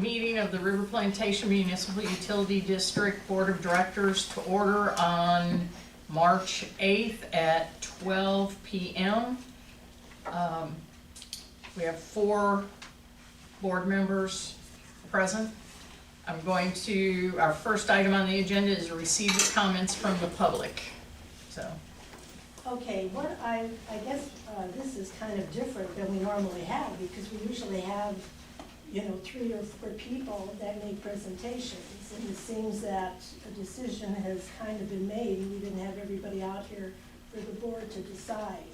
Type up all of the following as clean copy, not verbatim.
meeting of the River Plantation Municipal Utility District Board of Directors to order on March 8th at 12 p.m. We have 4 board members present. Our first item on the agenda is to receive the comments from the public. So, Okay, what I guess this is kind of different than we normally have, because we usually have, 3 or 4 people that make presentations. And it seems that a decision has kind of been made, and we didn't have everybody out here for the board to decide.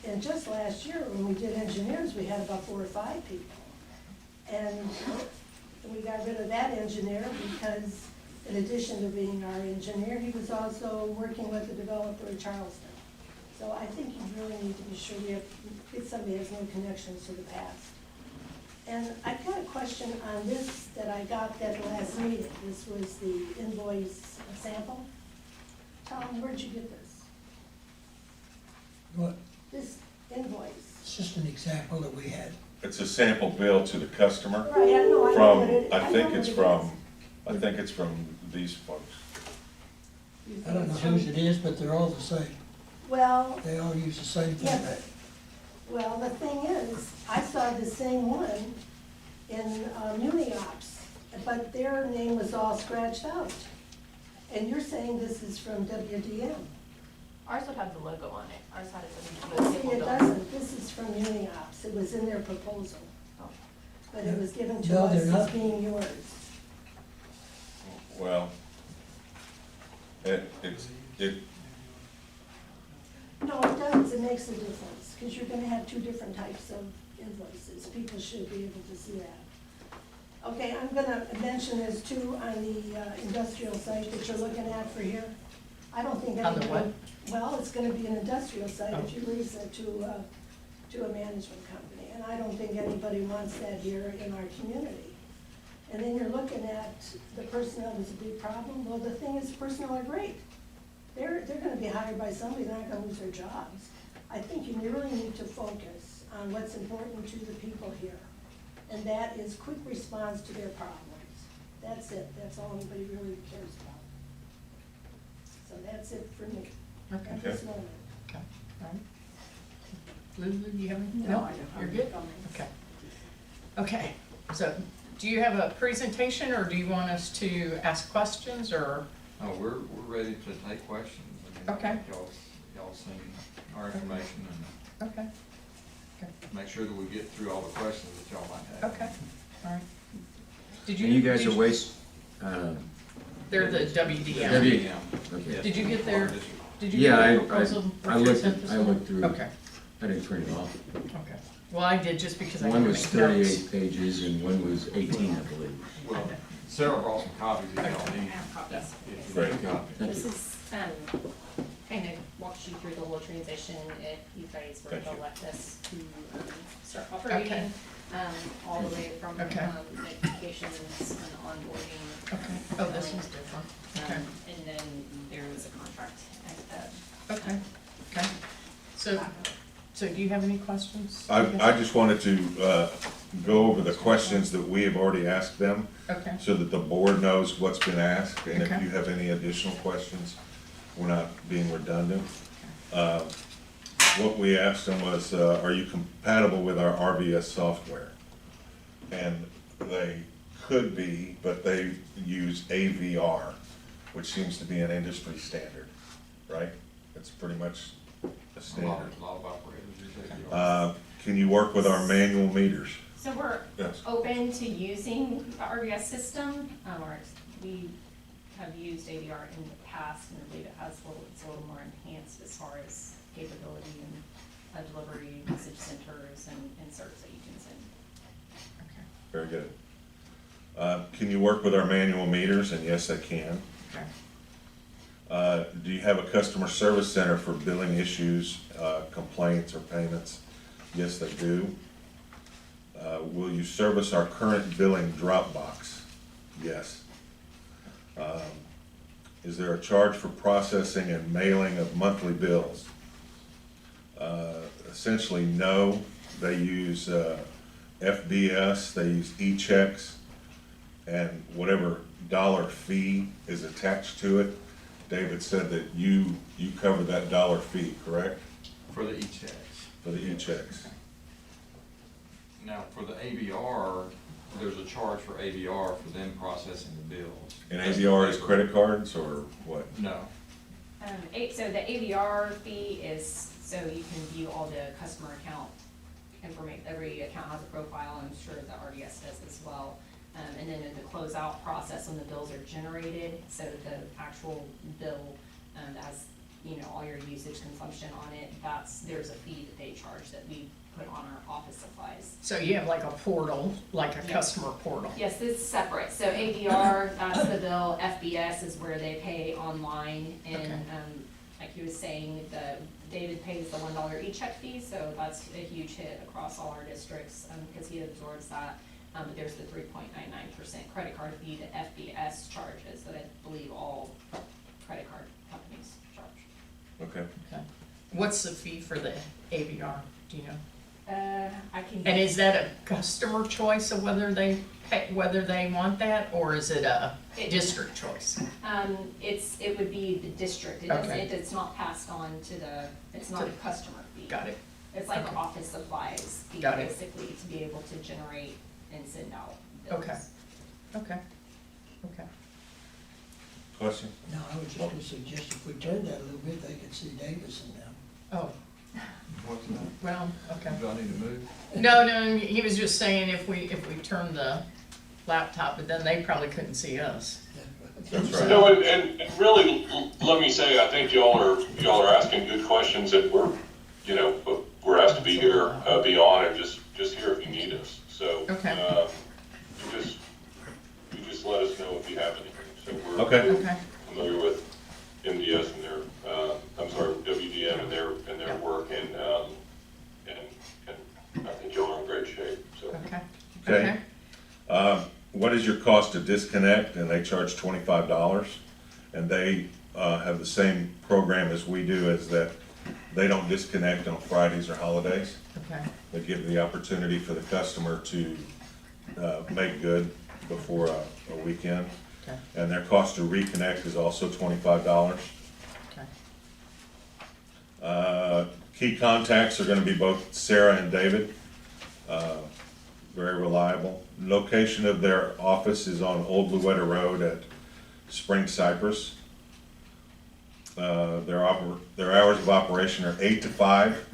And just last year, when we did engineers, we had about 4 or 5 people. And we got rid of that engineer because, in addition to being our engineer, he was also working with the developer in Charleston. So I think you really need to be sure we get somebody who has no connections to the past. And I've got a question on this that I got at the last meeting. This was the invoice sample. Tom, where'd you get this? What? This invoice? It's just an example that we had. It's a sample bill to the customer Right, I know. from, I think it's from these folks. I don't know whose it is, but they're all the same. Well, They all use the same yeah, thing. well, the thing is, I saw the same one in Uniops, but their name was all scratched out. And you're saying this is from WDM. Ours would have the logo on it. Ours had it. Well, see, it doesn't. This is from Uniops. It was in their proposal. Oh. But it was given to No, us they're as not. being yours. Well, it, No, it does. It makes a difference, because you're gonna have 2 different types of invoices. People should be able to see that. Okay, I'm gonna mention this too on the industrial site that you're looking at for here. I don't think On the anybody. what? Well, it's gonna be an industrial site Oh. if you lease it to a management company. And I don't think anybody wants that here in our community. And then you're looking at the personnel is a big problem. Well, the thing is, personnel are great. They're gonna be hired by somebody, they're not gonna lose their jobs. I think you really need to focus on what's important to the people here. And that is quick response to their problems. That's it, that's all anybody really cares about. So that's it for me at this moment. okay, all right. Lulu, do you have anything? No, I don't. You're good? Okay. Okay, so do you have a presentation, or do you want us to ask questions, or? Oh, we're ready to take questions. I mean, Okay. Y'all seen our information Okay, and make sure that we get through all the questions that y'all might have. okay, all right. And you guys are waste, They're the WDM. W- Okay. okay. Did you get their, did you Yeah, get the proposal? I Richard looked, sent this I one? looked through, Okay, I didn't print it off. okay. Well, I did just because I had One to was make notes. 38 pages and one was 18, I believe. Well, Sarah brought some copies if y'all need. Copies. If you need a copy. Thank This you. is, kind of walks you through the whole transition if you guys were Thank to you. elect us to, start operating. All the way from, Okay. notifications and onboarding. Okay, oh, this is different. Okay, And then there was a contract at okay, okay. So do you have any questions? I just wanted to go over the questions that we have already asked them, Okay, so that the board knows what's been asked, and if Okay. you have any additional questions, we're not being redundant. What we asked them was, are you compatible with our RVS software? And they could be, but they use AVR, which seems to be an industry standard, right? It's pretty much a A lot standard. of operators use AVR. Can you work with our manual meters? So we're Yes. open to using the RVS system, or we have used ADR in the past, and I believe it's a little more enhanced as far as capability and delivery, message centers, and service that you can send. okay, Very good. Can you work with our manual meters? And yes, I can. okay. Do you have a customer service center for billing issues, complaints, or payments? Yes, they do. Will you service our current billing Dropbox? Yes. Is there a charge for processing and mailing of monthly bills? Essentially, no. They use FBS, they use e-checks, and whatever dollar fee is attached to it, David said that you cover that dollar fee, correct? For the e-checks. For the e-checks. Now, for the AVR, there's a charge for AVR for them processing the bills. And AVR is credit cards or what? No. So the AVR fee is, so you can view all the customer account information. Every account has a profile, I'm sure the RDS does as well. And then in the closeout process, when the bills are generated, so the actual bill, as, you know, all your usage consumption on it, there's a fee that they charge that we put on our office supplies. So you have like a portal, like a Yes. customer portal? Yes, it's separate. So AVR, that's the bill. FBS is where they pay online. And Okay. like he was saying, David pays the $1 e-check fee, so that's a huge hit across all our districts because he absorbs that. But there's the 3.99% credit card fee that FBS charges that I believe all credit card companies charge. Okay. Okay. What's the fee for the AVR, do you know? I can. And is that a customer choice of whether they pay, whether they want that, or is it a district choice? It would be the district. Okay. It's not passed on to it's not a customer fee. Got it, It's like Okay. office supplies fee, Got it. basically, to be able to generate and send out bills. Okay. okay, okay. Question? No, I was just gonna suggest if we turned that a little bit, they could see Davis and them. Oh, What's that? well, okay. Do I need to move? No, he was just saying if we turn the laptop, but then they probably couldn't see us. That's right. No, and really, let me say, I think y'all are asking good questions, and we're asked to be here, be on, and just here if you need us. So, Okay. you just let us know if you have anything. So we're Okay. Okay, familiar with MDS and their, WDM and their work, and I think y'all are in great shape, so. okay. Okay. What is your cost to disconnect? And they charge $25. And they have the same program as we do, is that they don't disconnect on Fridays or holidays. Okay, They give the opportunity for the customer to make good before a weekend. okay, And their cost to reconnect is also $25. okay. Key contacts are gonna be both Sarah and David. Very reliable. Location of their office is on Old Louetta Road at Spring Cypress. Their hours of operation are 8 to 5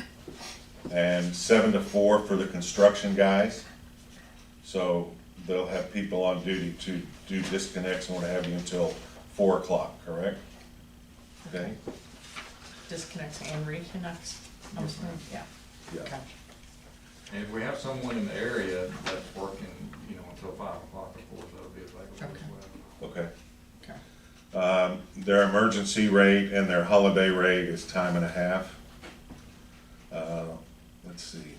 and 7 to 4 for the construction guys. So they'll have people on duty to do disconnects and what have you until 4 o'clock, correct? Okay? Disconnects and reconnects, I'm assuming, yeah, Yeah. okay. And if we have someone in the area that's working, until 5 o'clock, of course, that'll be available as well. Okay. Okay. Their emergency rate and their holiday rate is time and a half. Let's see.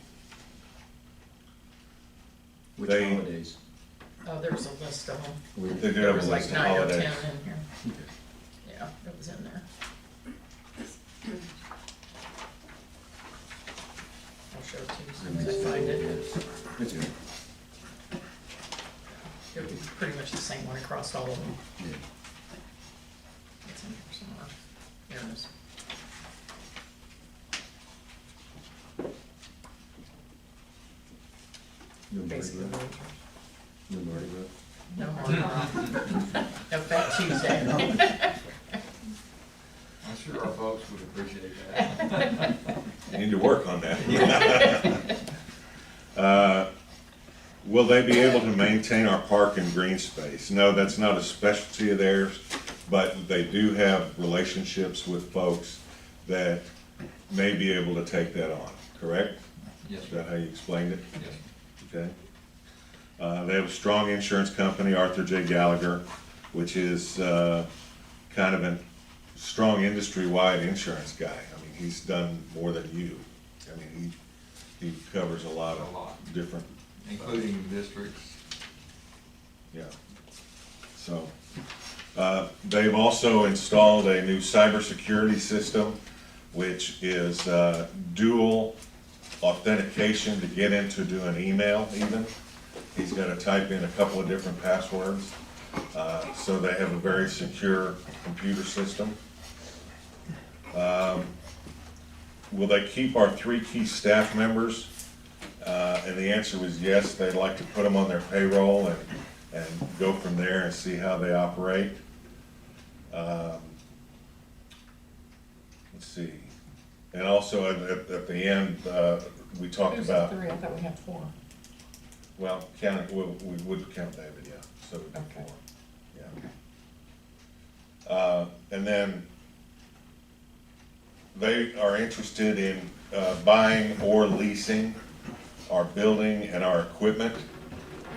Which They- holidays? Oh, there's a list of them. With- They do There have a was like list of 9 or 10 holidays. in here. Yeah, it was in there. I'll show it to you, so you can find it. It's good. It was pretty much the same one across all of them. Yeah. It's in here somewhere. Here it is. No Mardi Basically, Gras? No Mardi Gras? no more. No Fat Tuesday. I'm sure our folks would appreciate that. You need to work on that. Will they be able to maintain our park and green space? No, that's not a specialty of theirs, but they do have relationships with folks that may be able to take that on, correct? Yes, Is sir. that how you explained it? Yes. Okay. They have a strong insurance company, Arthur J. Gallagher, which is kind of a strong industry-wide insurance guy. I mean, he's done more than you. I mean, he covers a lot A lot. of different, Including districts. yeah. So, they've also installed a new cybersecurity system, which is dual authentication to get into do an email even. He's gotta type in a couple of different passwords. So they have a very secure computer system. Will they keep our 3 key staff members? And the answer was yes, they'd like to put them on their payroll and go from there and see how they operate. Let's see. And also at the end, we talked Who's about, the 3? I thought we had 4. well, we would count David, yeah, so it'd be Okay. 4, yeah. And then they are interested in buying or leasing our building and our equipment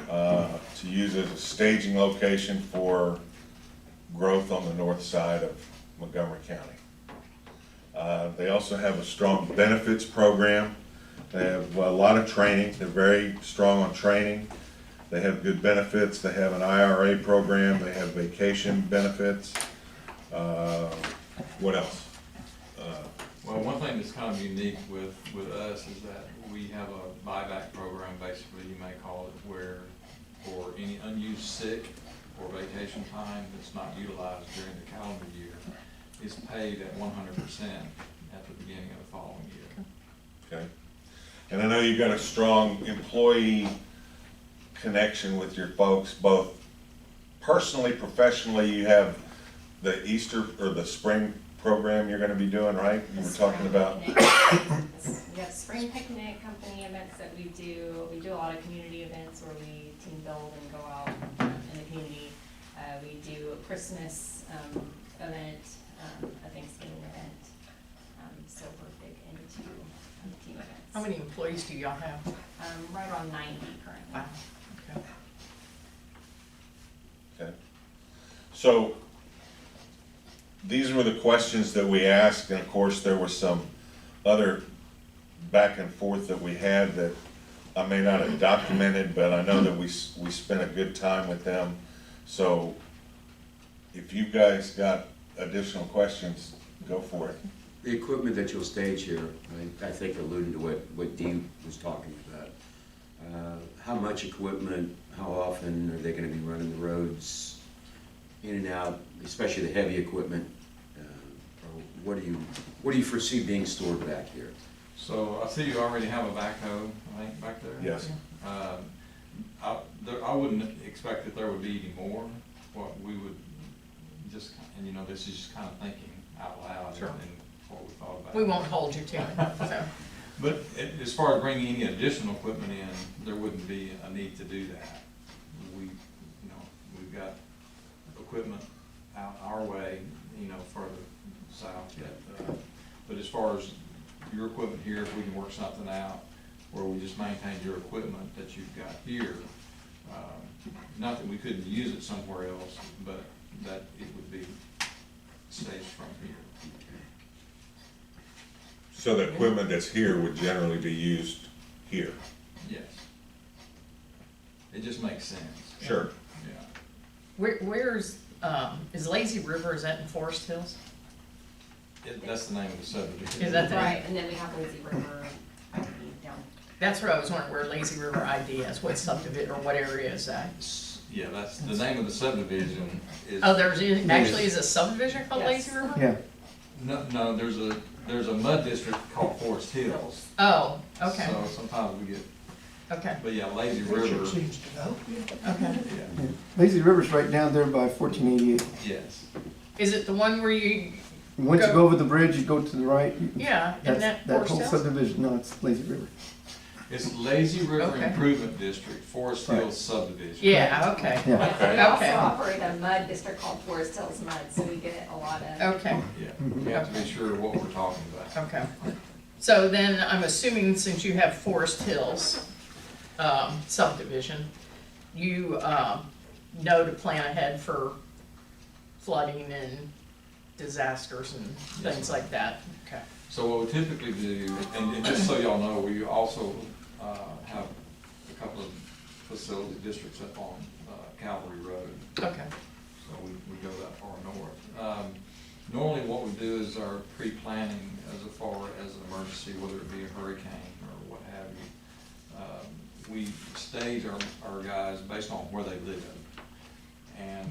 to use as a staging location for growth on the north side of Montgomery County. They also have a strong benefits program. They have a lot of training. They're very strong on training. They have good benefits. They have an IRA program. They have vacation benefits. What else? Well, one thing that's kind of unique with us is that we have a buyback program, basically, you may call it, where for any unused sick or vacation time that's not utilized during the calendar year is paid at 100% at the beginning of the following year. Okay. And I know you've got a strong employee connection with your folks, both personally, professionally. You have the Easter or the spring program you're gonna be doing, right? You were talking about. We have spring picnic company events that we do. We do a lot of community events where we team build and go out in the community. We do a Christmas event, a Thanksgiving event. So we're big into team events. How many employees do y'all have? Right around 90 currently. Wow, okay. Okay. So these were the questions that we asked, and of course there was some other back and forth that we had that I may not have documented, but I know that we spent a good time with them. So if you guys got additional questions, go for it. The equipment that you'll stage here, I think alluding to what Dee was talking about. How much equipment, how often are they gonna be running the roads in and out, especially the heavy equipment? Or what do you foresee being stored back here? So I see you already have a backhoe, I think, back there. Yes. I wouldn't expect that there would be any more. What we would just, and you know, this is just kind of thinking out loud Sure. and what we thought about. We won't hold you to it, so. But as far as bringing any additional equipment in, there wouldn't be a need to do that. We've got equipment out our way, further south yet. But as far as your equipment here, if we can work something out where we just maintain your equipment that you've got here, not that we couldn't use it somewhere else, but that it would be staged from here. So the equipment that's here would generally be used here? Yes. It just makes sense. Sure. Yeah. Where's, is Lazy River, is that in Forest Hills? That's the name of the subdivision. Is that the- Right, and then we have Lazy River down. That's where I was wondering, where Lazy River ID is, what subdivision, or what area is that? Yeah, that's, the name of the subdivision is. Oh, actually is a subdivision called Yes. Lazy River? Yeah, No, there's a mud district called Forest Hills. Oh, okay, So sometimes we get, okay, but yeah, Lazy Richard River, seems to know. okay. yeah, Lazy River's right down there by 1488. yes. Is it the one where you, Once you Go- go over the bridge, you go to the right. yeah, isn't that That Forest whole Hills? subdivision, no, it's Lazy River. It's Lazy River Okay. Improvement District, Forest Right. Hills subdivision. Yeah, okay, Yeah. We also Okay. operate a mud district called Forest Hills Mud, so we get a lot of. okay, Yeah, we have to be sure what we're talking about. okay. So then, I'm assuming since you have Forest Hills subdivision, you know to plan ahead for flooding and disasters and Yes, things ma'am. like that? Okay. So what we typically do, and just so y'all know, we also have a couple of facility districts up on Calvary Road. Okay, So we go that far north. Normally what we do is our pre-planning as far as an emergency, whether it be a hurricane or what we stage our guys based on where they live. And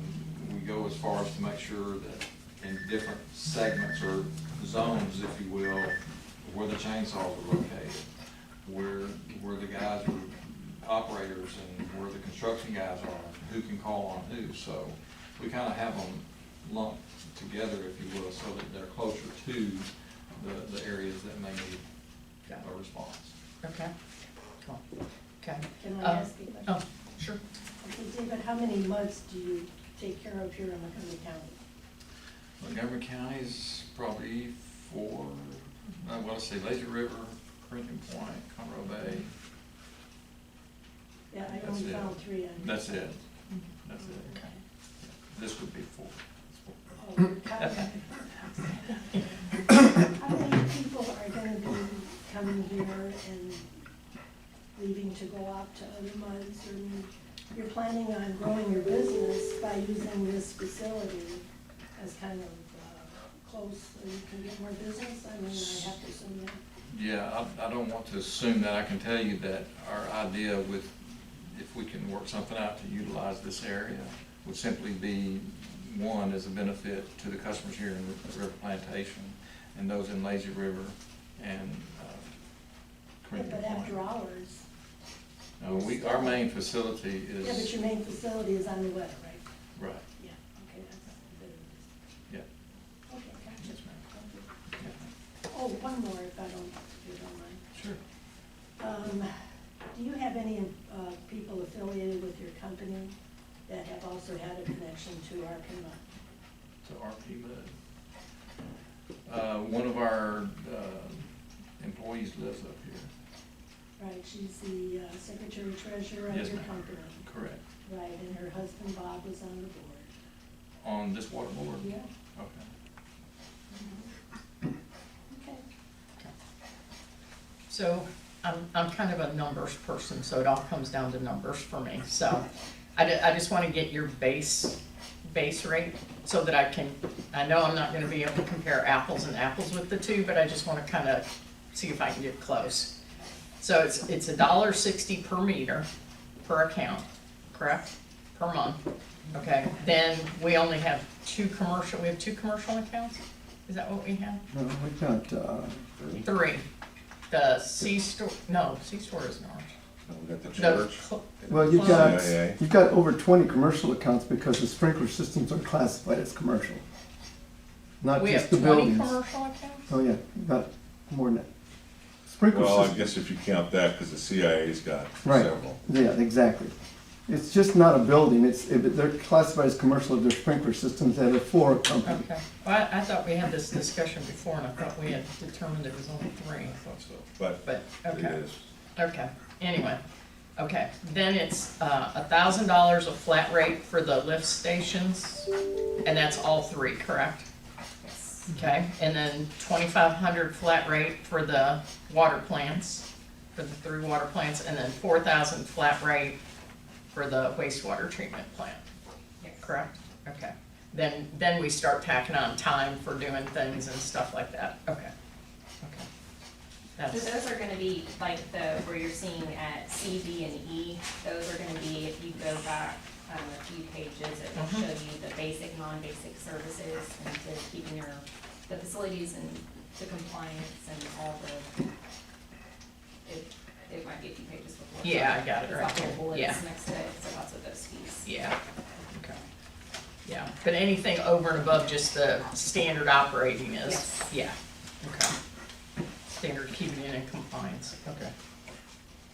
we go as far as to make sure that in different segments or zones, if you will, where the chainsaws are located, where the guys are operators and where the construction guys are, who can call on who. So we kind of have them lumped together, if you will, so that they're closer to the areas that may need a response. Okay, cool, okay. Can I ask you a question? Oh, sure. Okay, David, how many MUDs do you take care of here in Montgomery County? Montgomery County is probably 4, I want to say Lazy River, Corinthian Point, Conroe Bay. Yeah, I That's only it. found 3 on. That's it. That's it. Okay. This would be 4. Oh, you're counting. How many people are gonna be coming here and leaving to go out to other MUDs? Or you're planning on growing your business by using this facility as kind of close so you can get more business? I mean, I have to assume that. Yeah, I don't want to assume that. I can tell you that our idea with, if we can work something out to utilize this area, would simply be, one, as a benefit to the customers here in the River Plantation and those in Lazy River and Corinthian But after Point. hours, Our main facility yeah, but is, your main facility is on the weather, right? right, Yeah, okay, that's good. yeah. Okay, gotcha. Yes, ma'am. Thank you. Yeah. Oh, one more if you don't mind. Sure. Do you have any people affiliated with your company that have also had a connection to RPMUD? To RPMUD. One of our employees lives up here. Right, she's the secretary treasurer of Yes, your ma'am. company. Correct. Right, and her husband Bob was on the board. On this water board? Yeah. Okay. Okay. So I'm kind of a numbers person, so it all comes down to numbers for me. So I just want to get your base rate so that I know I'm not going to be able to compare apples and apples with the two, but I just want to kind of see if I can get close. So it's $1.60 per meter per account, correct? Per month. Okay. Then we only have two commercial accounts? Is that what we have? No, we got, 3. The C-store, no, C-store isn't ours. We got the The church. well, CIA. you've got over 20 commercial accounts because the sprinkler systems are classified as commercial. Not We just have the 20 buildings. commercial accounts? Oh, yeah, you've got more than that. Sprinkler Well, I systems, guess if you count that, because the CIA's got right, several. yeah, exactly. It's just not a building, they're classified as commercial if they're sprinkler systems that are for a company. Okay. Well, I thought we had this discussion before, and I thought we had determined there was only 3. I thought so. But But, it okay, is. okay, anyway. Okay, then it's $1,000 a flat rate for the lift stations, and that's all 3, correct? Yes. Okay, and then 2,500 flat rate for the water plants, for the 3 water plants, and then 4,000 flat rate for the wastewater treatment plant, Yes. correct? Okay, then we start tacking on time for doing things and stuff like that, okay, okay. So That's, those are gonna be like where you're seeing at C, D, and E, those are gonna be, if you go back a few pages, it will Mhm. show you the basic, non-basic services and to keeping the facilities and to compliance and all the, it might be a few pages before. Yeah, I got it It's right got little here. bullets Yeah. next to it, so lots of those fees. yeah, okay. Yeah, but anything over and above just the standard operating is, Yes. yeah, okay. Standard keeping it in compliance, okay.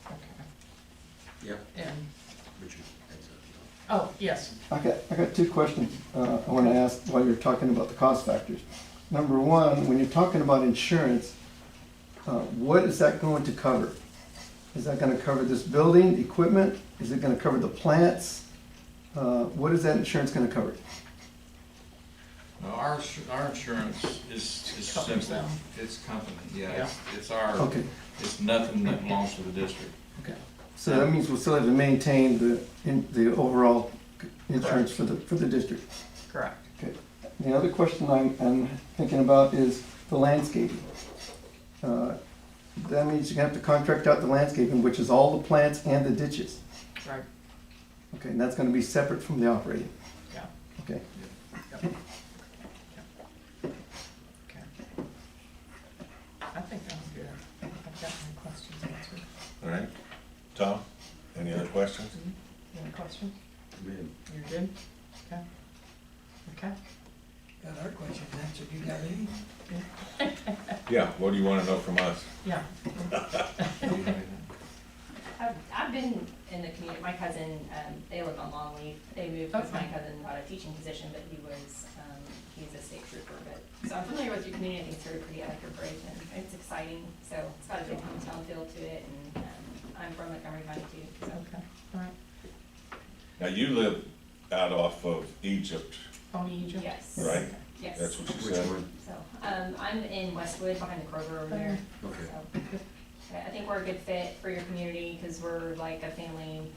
Okay, Yeah, and, Richard, that's oh, yes, I got 2 questions I want to ask while you're talking about the cost factors. Number 1, when you're talking about insurance, what is that going to cover? Is that going to cover this building, equipment? Is it going to cover the plants? What is that insurance going to cover? No, our insurance is Covers simple. them. It's company, yeah, Yeah. it's our, Okay, it's nothing that belongs to the district. okay, so that means we'll still have to maintain the overall insurance for the district. correct. Okay. The other question I'm thinking about is the landscaping. that means you're gonna have to contract out the landscaping, which is all the plants and the ditches. Right, Okay, and that's gonna be separate from the operating, yeah, okay? okay. I think that's good. I've got my questions answered. All right. Tom, any other questions? Any questions? Man, You're good? Okay. Okay. Got our questions answered, you got any? Yeah, what do you wanna know from us? Yeah. I've been in the community, my cousin, they live on Longleaf, they moved because my Okay. cousin got a teaching position, but he's a state trooper, so I'm familiar with your community, I think it's very pretty, I like your bridge, and it's exciting, so it's got a good hometown feel to it, and, I'm from Montgomery County too, so. Okay, all right. Now, you live out off of Egypt, Pony Egypt? Yes. right? Yes. That's what you which said? one? So, I'm in Westwood behind the Kroger over there. Okay. So, I think we're a good fit for your community because we're like a family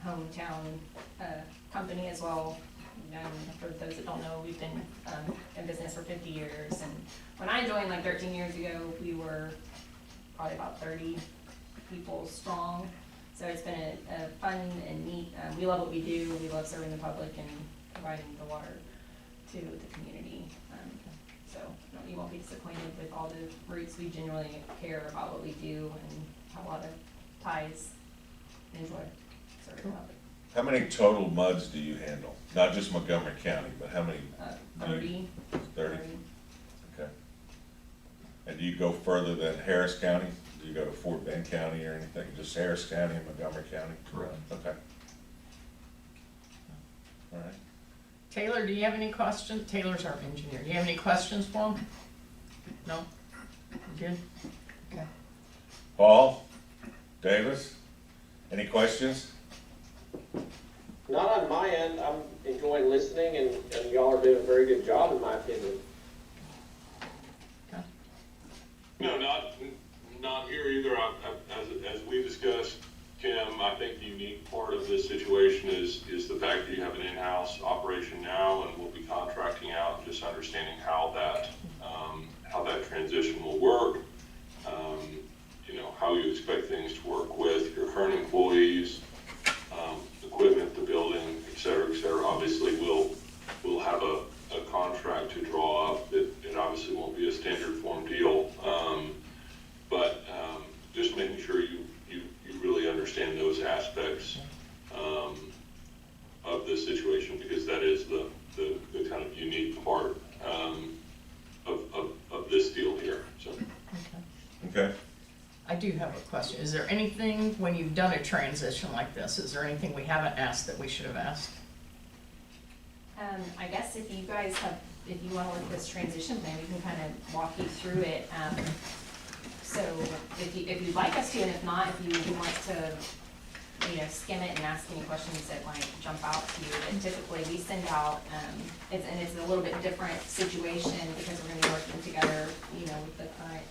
hometown, company as well. And for those that don't know, we've been, in business for 50 years. And when I joined like 13 years ago, we were probably about 30 people strong. So it's been a fun and neat, we love what we do. We love serving the public and providing the water to the community. So you won't be disappointed with all the routes. We genuinely care about what we do and have a lot of ties. Enjoy serving the public. How many total MUDs do you handle? Not just Montgomery County, but how many? 30. 30? Okay. And do you go further than Harris County? Do you go to Fort Bend County or anything? Just Harris County and Montgomery County? Correct. Okay. All right. Taylor, do you have any questions? Taylor's our engineer. Do you have any questions for him? No? You good? Okay. Paul? Davis? Any questions? Not on my end. I'm enjoying listening, and y'all are doing a very good job, in my opinion. Okay. No, not here either. As we discussed, Kim, I think the unique part of this situation is the fact that you have an in-house operation now, and we'll be contracting out, and just understanding how that transition will work. How you expect things to work with your current employees, equipment, the building, et cetera, et cetera. Obviously, we'll have a contract to draw up. It obviously won't be a standard form deal, but just making sure you really understand those aspects of this situation, because that is the kind of unique part of this deal here. So. Okay. I do have a question. Is there anything, when you've done a transition like this, is there anything we haven't asked that we should have asked? I guess if you guys if you want to look at this transition plan, we can kind of walk you through it. So if you'd like us to, and if not, if you want to, skim it and ask any questions that might jump out to you. But typically we send out, it's a little bit different situation because we're going to be working together, with the current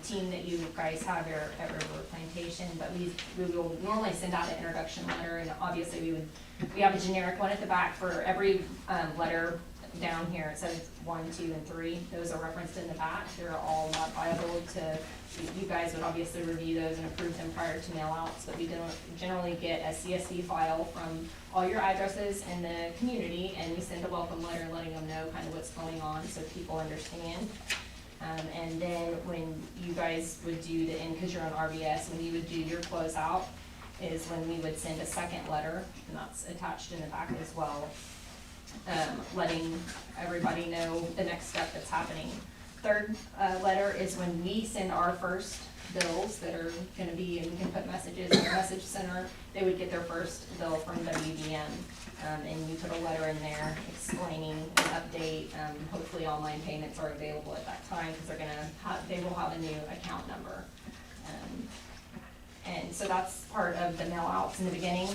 team that you guys have here at River Plantation. But we will normally send out an introduction letter, and obviously we have a generic one at the back for every letter down here. It says 1, 2, and 3. Those are referenced in the back. They're all modifiable to, you guys would obviously review those and approve them prior to mail outs, but we don't generally get a CSV file from all your addresses in the community, and we send a welcome letter letting them know kind of what's going on so people understand. And then when you guys would do because you're on RBS, when you would do your closeout is when we would send a second letter, and that's attached in the back as well, letting everybody know the next step that's happening. Third letter is when we send our first bills that are going to be, and we can put messages in the message center. They would get their first bill from WBM, and you put a letter in there explaining an update. Hopefully online payments are available at that time because they will have a new account number. And so that's part of the mail outs in the beginning.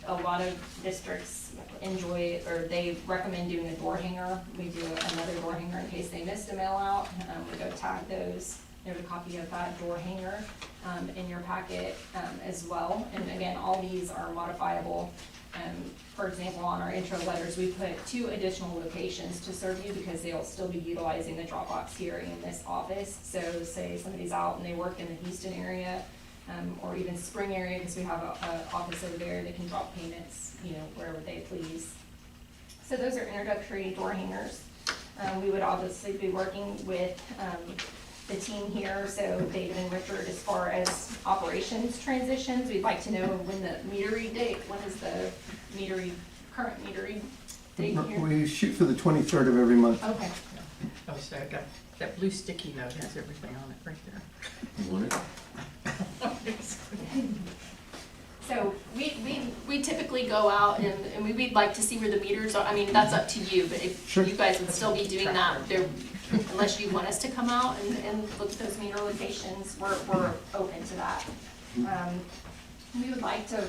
A lot of districts enjoy, or they recommend doing a door hanger. We do another door hanger in case they missed a mail out. We go tag those. There's a copy of that door hanger in your packet as well. And again, all these are modifiable For example, on our intro letters, we put 2 additional locations to serve you because they'll still be utilizing the drop box here in this office. So say somebody's out and they work in the Houston area, or even Spring area, because we have a office over there, they can drop payments, you know, wherever they please. So those are introductory door hangers. We would obviously be working with the team here, so David and Richard, as far as operations transitions, we'd like to know when the meter read date, when is the current meter read date here? We shoot for the 23rd of every month. Okay, Oh, so I got, that blue sticky note has everything on it right there. You want it? So we typically go out and we'd like to see where the meters are. I mean, that's up to you, but if Sure. you guys would still be doing that, unless you want us to come out and look at those meter locations, we're open to that. We would like to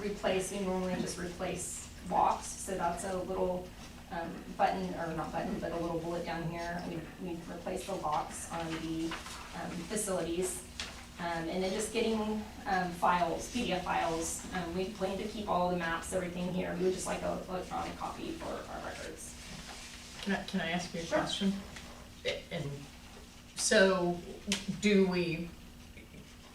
replace, we normally just replace locks, so that's a little button, or not button, but a little bullet down here. We replace the locks on the facilities. And then just getting files, PDF files. We plan to keep all the maps, everything here. We would just like an electronic copy for our records. Can I ask you a Sure. question? And so, do we,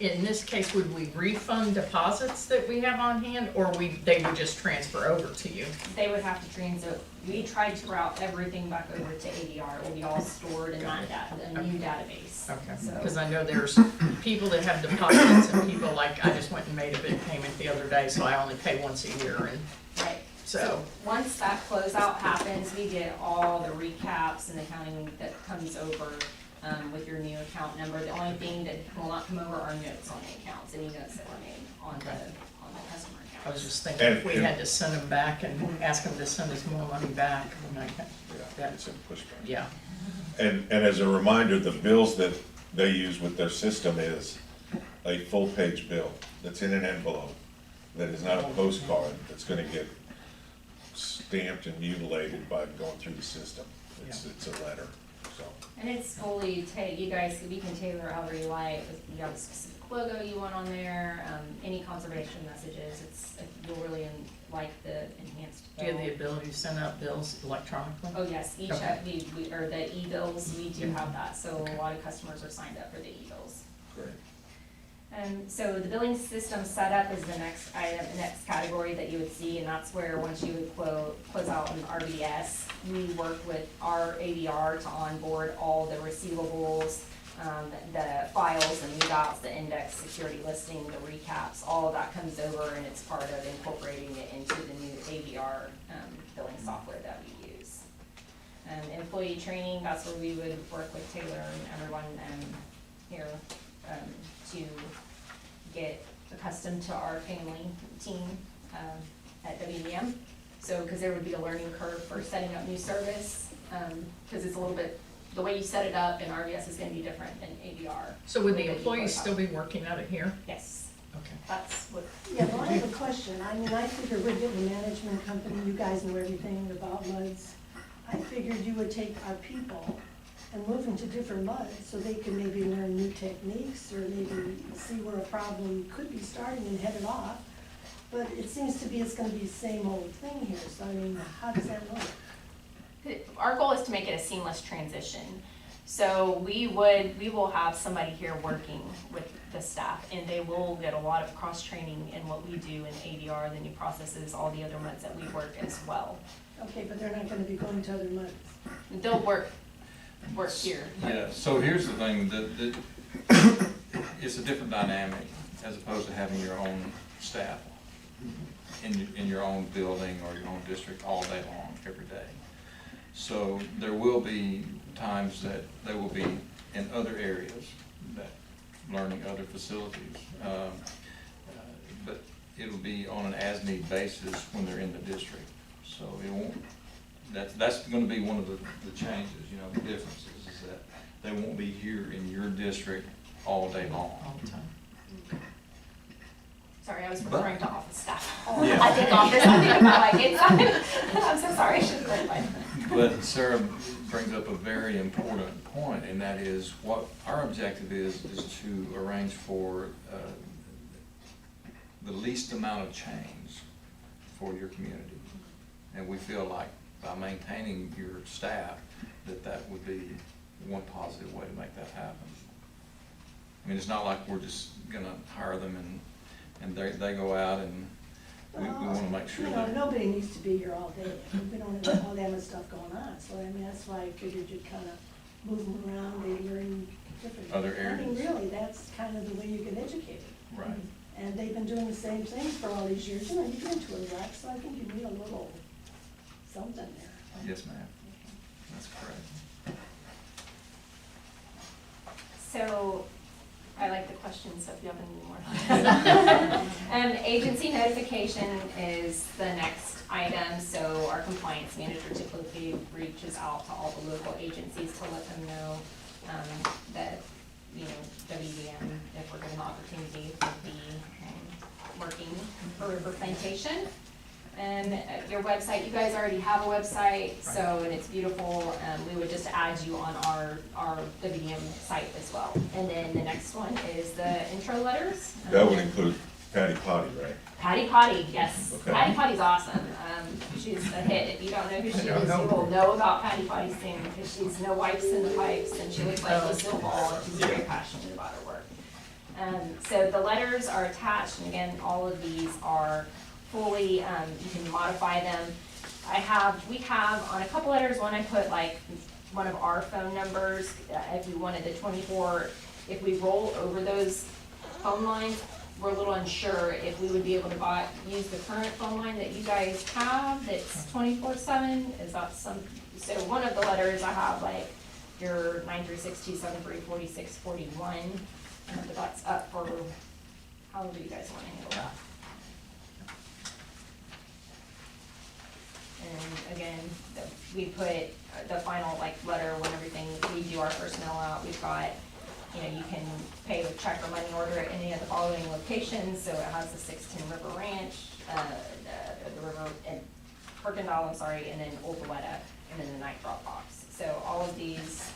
in this case, would we refund deposits that we have on hand, or they would just transfer over to you? They would have to transit. We tried to route everything back over to ADR. It will be all stored in a new database. Okay, So- because I know there's people that have deposits and people like, I just went and made a big payment the other day, so I only pay once a year, and Right. so. Once that closeout happens, we get all the recaps and accounting that comes over with your new account number. The only thing that will not come over are notes on the accounts, any notes that were made on the customer account. I was just thinking if we had to send them back and ask them to send us more money back, I mean, Yeah, it's a pushback. yeah. And as a reminder, the bills that they use with their system is a full-page bill that's in an envelope, that is not a postcard that's gonna get stamped and mutilated by going through the system. It's a letter, so. And it's fully you guys, we can tailor however you like, if you have a specific logo you want on there, any conservation messages, you'll really like the enhanced Do bill. you have the ability to send out bills electronically? Oh, yes, each, Okay. or the e-bills, we do have that, so a lot of customers are signed up for the e-bills. Great. So the billing system setup is the next item, the next category that you would see, and that's where once you would close out an RBS, we work with our ADR to onboard all the receivables, the files and leave outs, the index security listing, the recaps, all of that comes over, and it's part of incorporating it into the new ADR billing software that we use. Employee training, that's where we would work with Taylor and everyone here to get accustomed to our family team at WDM. So, because there would be a learning curve for setting up new service, because it's a little bit, the way you set it up in RVS is gonna be different than ADR. So would the way that you employees go still about be working out of here? it. Yes, Okay. that's what, Yeah, well, I have a question. I mean, I figure we're getting a management company, you guys know everything about MUDs. I figured you would take our people and move them to different MUDs so they can maybe learn new techniques or maybe see where a problem could be starting and head it off. But it seems to be it's gonna be the same old thing here, so I mean, how does that work? Our goal is to make it a seamless transition. So we will have somebody here working with the staff, and they will get a lot of cross-training in what we do in ADR, the new processes, all the other MUDs that we work as well. Okay, but they're not gonna be going to other MUDs. They'll work here. Yeah, so here's the thing, that it's a different dynamic as opposed to having your own staff in your own building or your own district all day long, every day. So there will be times that they will be in other areas, that learning other facilities. But it'll be on an as-need basis when they're in the district. So it won't, that's gonna be one of the changes, you know, the differences, is that they won't be here in your district all day long. All the time. Sorry, I was But- referring to office staff. Yeah. I think office, I think about like inside. I'm so sorry, I should have clarified. But Sarah brings up a very important point, and that is what our objective is to arrange for the least amount of change for your community. And we feel like by maintaining your staff, that would be one positive way to make that happen. I mean, it's not like we're just gonna hire them and they go out, and we wanna make sure You know, that. nobody needs to be here all day. We don't have all that much stuff going on, so I mean, that's why I figured you'd kind of move them around, they learn different. Other I mean, areas. really, that's kind of the way you get educated. Right. And they've been doing the same thing for all these years. You know, you've been to a rec, so I think you need a little something there. Yes, ma'am. That's correct. So, I like the questions, so if you have any more. Agency notification is the next item, so our compliance manager typically reaches out to all the local agencies to let them know, that, you know, WVM, if we're given the opportunity, would be, working for River Plantation. And your website, you guys already have a website, so, and it's beautiful, we would just add you on our WM site as well. And then the next one is the intro letters. That would include Patty Potty, right? Patty Potty, yes. Okay. Patty Potty's awesome. She's a hit. If you don't know who she is, you will know about Patty Potty soon, because she's no wipes in the pipes, and she looks like Lucille Ball, and she's very passionate about her work. So the letters are attached, and again, all of these are fully, you can modify them. We have on a couple letters, one I put like one of our phone numbers, if we wanted the 24, if we roll over those phone lines, we're a little unsure if we would be able to use the current phone line that you guys have that's 24/7. Is that so one of the letters I have like your 936-273-4641, but that's up for however you guys want to handle that. And again, we put the final like letter when everything, we do our personnel out, we've got, you know, you can pay with check or money order at any of the following locations, so it has the 610 River Ranch, the river, and Perkindale, I'm sorry, and then Old Luetta, and then the night drop box. So all of these,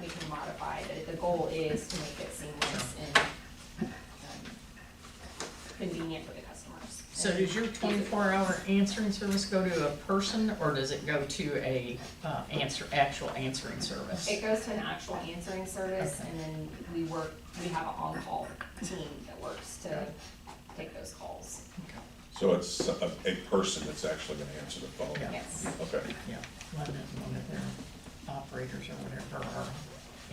we can modify, but the goal is to make it seamless and convenient for the customers. So does your 24-hour answering service go to a person, or does it go to a actual answering service? It goes to an actual answering service, Okay. and then we have an on-call team that works to take those calls. So it's a person that's actually gonna answer the phone? Yeah. Yes. Okay. Yeah, one of their operators or whatever, or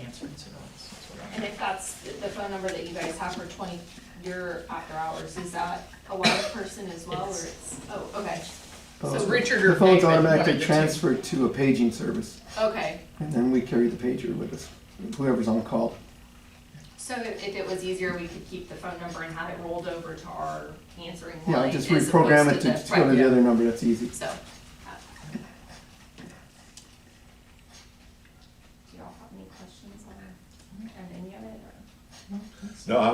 answering service. That's what I- And if that's the phone number that you guys have for your after hours, is that a live person as well, or it's, oh, okay, So Richard or The phone's David, one of automatically the two. transferred to a paging service, okay. and then we carry the pager with us, whoever's on call. So if it was easier, we could keep the phone number and have it rolled over to our answering Yeah, line. just as reprogram opposed it to go to right, the other number, that's easy. So. Do y'all have any questions on any of it, or? No, I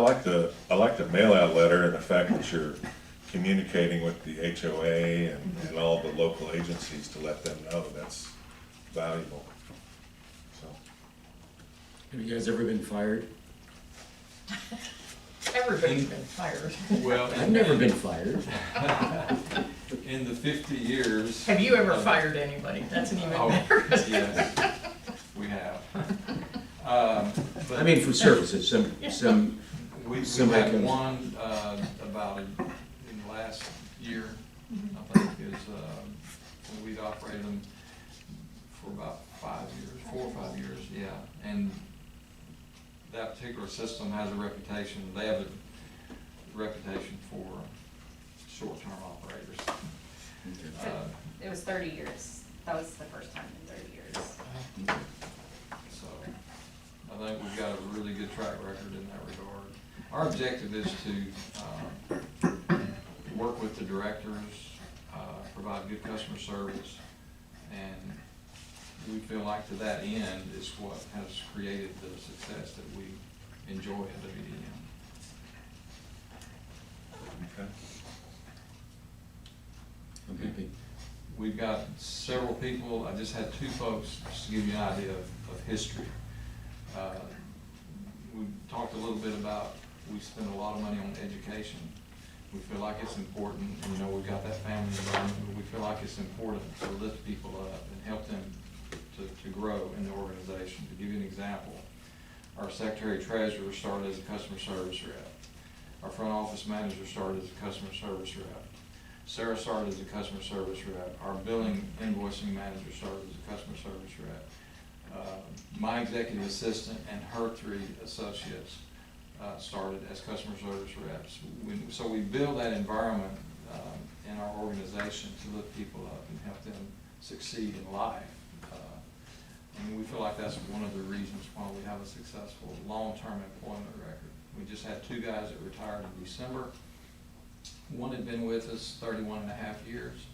like the mail out letter and the fact that you're communicating with the HOA and all the local agencies to let them know that's valuable. So, Have you guys ever been fired? Everybody's been fired. Well, I've never been fired. in the 50 years. Have you ever of- fired anybody? That's an even Oh, better. yes, we have. I mean, for services, some, We somebody had comes- one, about in the last year, I think, is, when we'd operated them for about 5 years, 4 or 5 years, yeah. And that particular system has a reputation, they have a reputation for short-term operators. It was 30 years. That was the first time in 30 years. So I think we've got a really good track record in that regard. Our objective is to work with the directors, provide good customer service, and we feel like to that end is what has created the success that we enjoy at WDM. okay. I'm happy. We've got several people, I just had 2 folks, just to give you an idea of history. We talked a little bit about, we spend a lot of money on education. We feel like it's important, and, you know, we've got that family environment, but we feel like it's important to lift people up and help them to grow in the organization. To give you an example, our secretary treasurer started as a customer service rep. Our front office manager started as a customer service rep. Sarah started as a customer service rep. Our billing invoicing manager started as a customer service rep. My executive assistant and her 3 associates started as customer service reps. So we build that environment in our organization to lift people up and help them succeed in life. And we feel like that's one of the reasons why we have a successful long-term employment record. We just had 2 guys that retired in December. One had been with us 31 and a half years.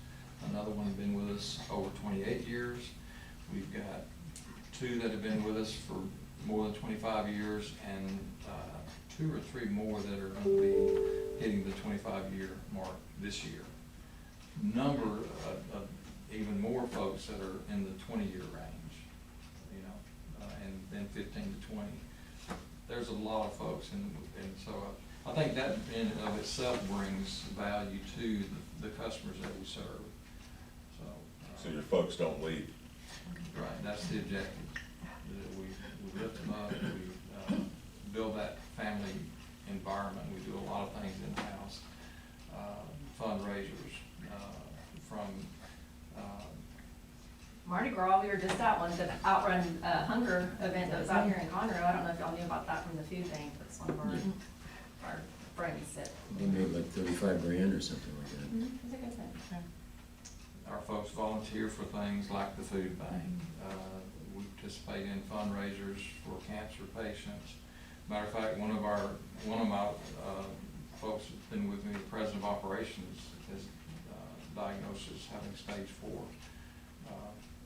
Another one had been with us over 28 years. We've got 2 that have been with us for more than 25 years, and 2 or 3 more that are going to be hitting the 25-year mark this year. Number of even more folks that are in the 20-year range, you know, and then 15 to 20. There's a lot of folks, and so I think that in and of itself brings value to the customers that we serve. So your folks don't leave. Right, that's the objective. That we lift them up, we build that family environment. We do a lot of things in-house, fundraisers, from Mardi Gras, we were just at one, the Outrun Hunger event that was out here in Conroe. I don't know if y'all knew about that from the food bank, but it's one of our friends that. They made like 35 grand or something like that. It's a good thing. our folks volunteer for things like the food bank. We participate in fundraisers for cancer patients. Matter of fact, one of my folks that's been with me, the president of operations, is diagnosed as having stage 4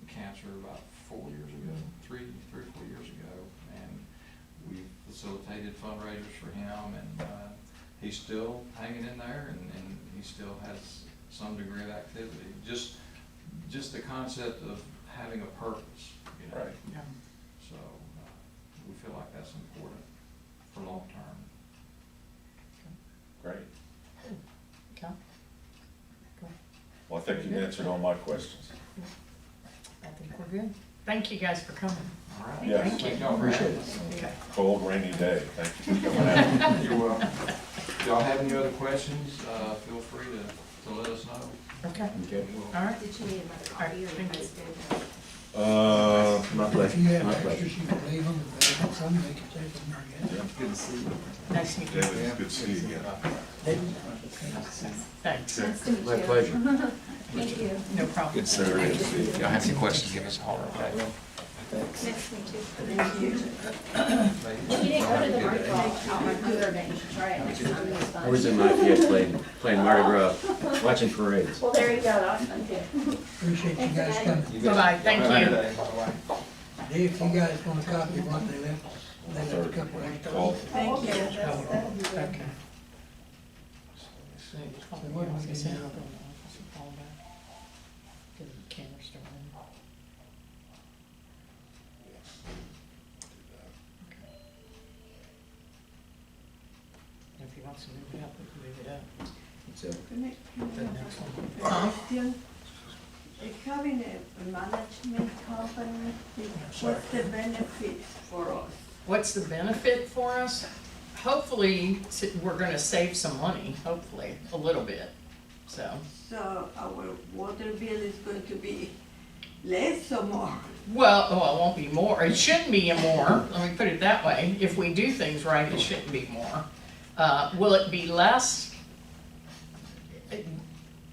cancer about 4 years ago, three or 4 years ago, and we facilitated fundraisers for him, and he's still hanging in there, and he still has some degree of activity. Just the concept of having a purpose, you know. Right. Yeah. So we feel like that's important for long term. Great. Okay. Well, I think you've answered all my questions. I think we're good. Thank you guys for coming. All right. Yes. Thank you. Thank y'all for having Appreciate us. Okay. Cold, rainy day. Thank you for coming out. You're welcome. If y'all have any other questions, feel free to let us know. Okay, Okay. all right. Did you need another All right, copy or thank you. you guys good? My If pleasure, you have my extras, pleasure. you can leave them, if they have some, they can take them, I guess. Good to see you. Nice to meet you. David, it's good to see you again. Thanks. Nice to meet you. My pleasure. Thank you. No problem. Good, sir. Good to see you. If y'all have any questions, give us a holler, okay? Nice to meet you. Thank you. Well, you didn't go to the Mardi Gras Outrun Hunger event, you should try it next time. It was fun. I was in Lafayette playing Mardi Gras, watching parades. Well, there you go, that was fun too. Appreciate you guys coming. Bye-bye, thank you. Dave, if you guys want a copy of what they left a couple extra. Call. Thank you, that'll be good. Okay. what do we do now? If he wants to move it up, we can move it up. So, The next one. Question. Having a management company, what's the benefit for us? What's the benefit for us? Hopefully, we're gonna save some money, hopefully, a little bit, so. So our water bill is going to be less or more? Well, oh, it won't be more, it shouldn't be more, let me put it that way. If we do things right, it shouldn't be more. Will it be less?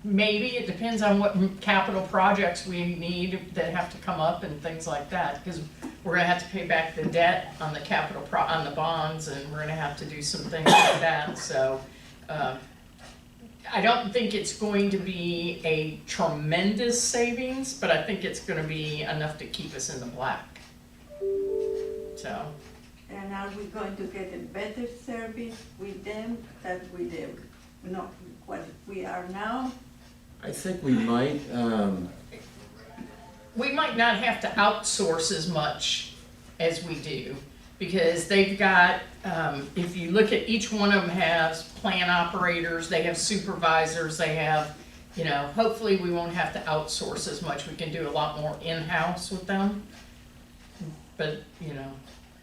Maybe, it depends on what capital projects we need that have to come up and things like that, because we're gonna have to pay back the debt on the on the bonds, and we're gonna have to do some things like that, so, I don't think it's going to be a tremendous savings, but I think it's gonna be enough to keep us in the black. So, And are we going to get a better service with them than with them? No, what we are now? I think we might, we might not have to outsource as much as we do. because they've got, if you look at each one of them has plant operators, they have supervisors, they have, you know, hopefully we won't have to outsource as much, we can do a lot more in-house with them. But, you know,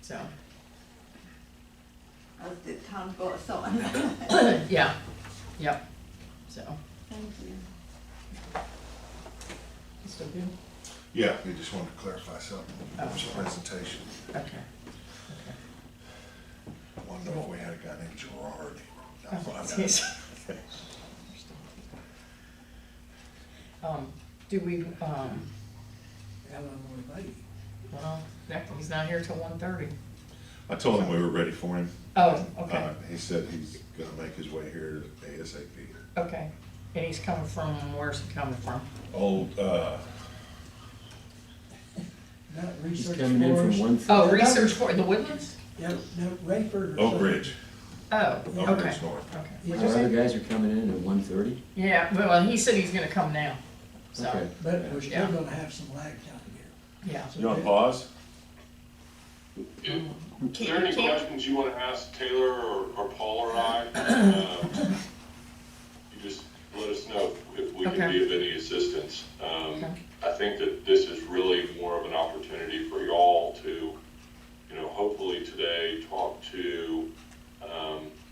so, As the time goes on. yeah, yep, so, Thank you. still good? Yeah, we just wanted to clarify something. It was a Oh. presentation. Okay. I wonder if we had a guy named Gerard. I'll find out. Jeez. Do we, How long will it be? well, he's not here till 1:30. I told him we were ready for him. Oh, okay, He said he's gonna make his way here ASAP. okay. And he's coming from, where's he coming from? Old, Not He's research coming in from forest. one. Oh, research for the Woodlands? Yeah, no, Rayford or Oak something. Ridge. Oh, Oak okay, Ridge North. okay. Yeah, Our other guys are coming in at 1:30? Yeah, well, he said he's gonna come now, so, Okay. But we're Yeah. still gonna have some lag time here. yeah. You on pause? Is there any questions you want to ask Taylor or Paul or I? You just let us know if we can Okay. be of any assistance. Okay. I think that this is really more of an opportunity for y'all to, you know, hopefully today talk to,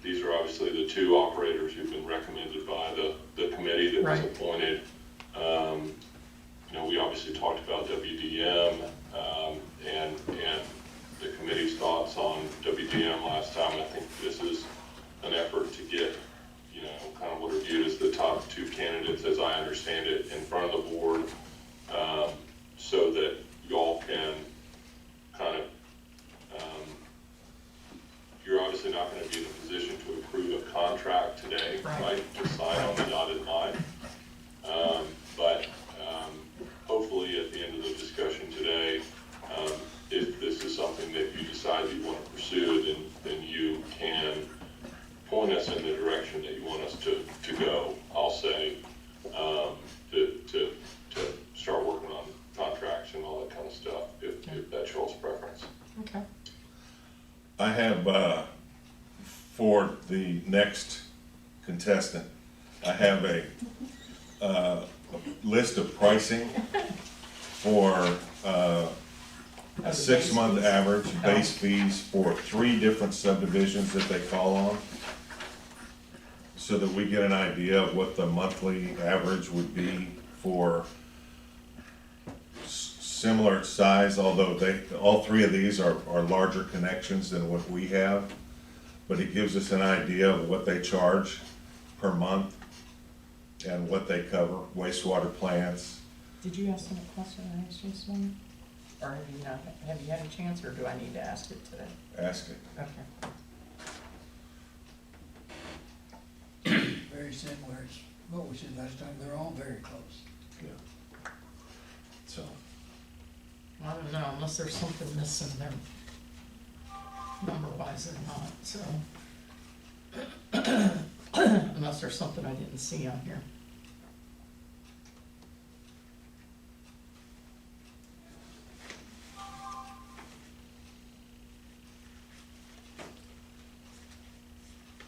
these are obviously the two operators who've been recommended by the committee that was Right. appointed. You know, we obviously talked about WDM, and the committee's thoughts on WDM last time. I think this is an effort to get, you know, kind of what are viewed as the top two candidates, as I understand it, in front of the board, so that y'all can kind of, you're obviously not gonna be in a position to approve a contract today, Right. right? To sign on the dotted line. But hopefully at the end of the discussion today, if this is something that you decide you want to pursue, then you can point us in the direction that you want us to go, I'll say, to start working on contracts and all that kind of stuff, if that's y'all's preference. Okay. I have, for the next contestant, I have a list of pricing for, a 6-month average base fees for 3 different subdivisions that they call on, so that we get an idea of what the monthly average would be for similar size, although all 3 of these are larger connections than what we have. But it gives us an idea of what they charge per month and what they cover, wastewater plants. Did you ask him a question I asked you this morning? Or have you had a chance, or do I need to ask it today? Ask it. Okay. Very similar, it's what we said last time, they're all very close. Yeah. So, I don't know, unless there's something missing there, number-wise or not, so. Unless there's something I didn't see on here.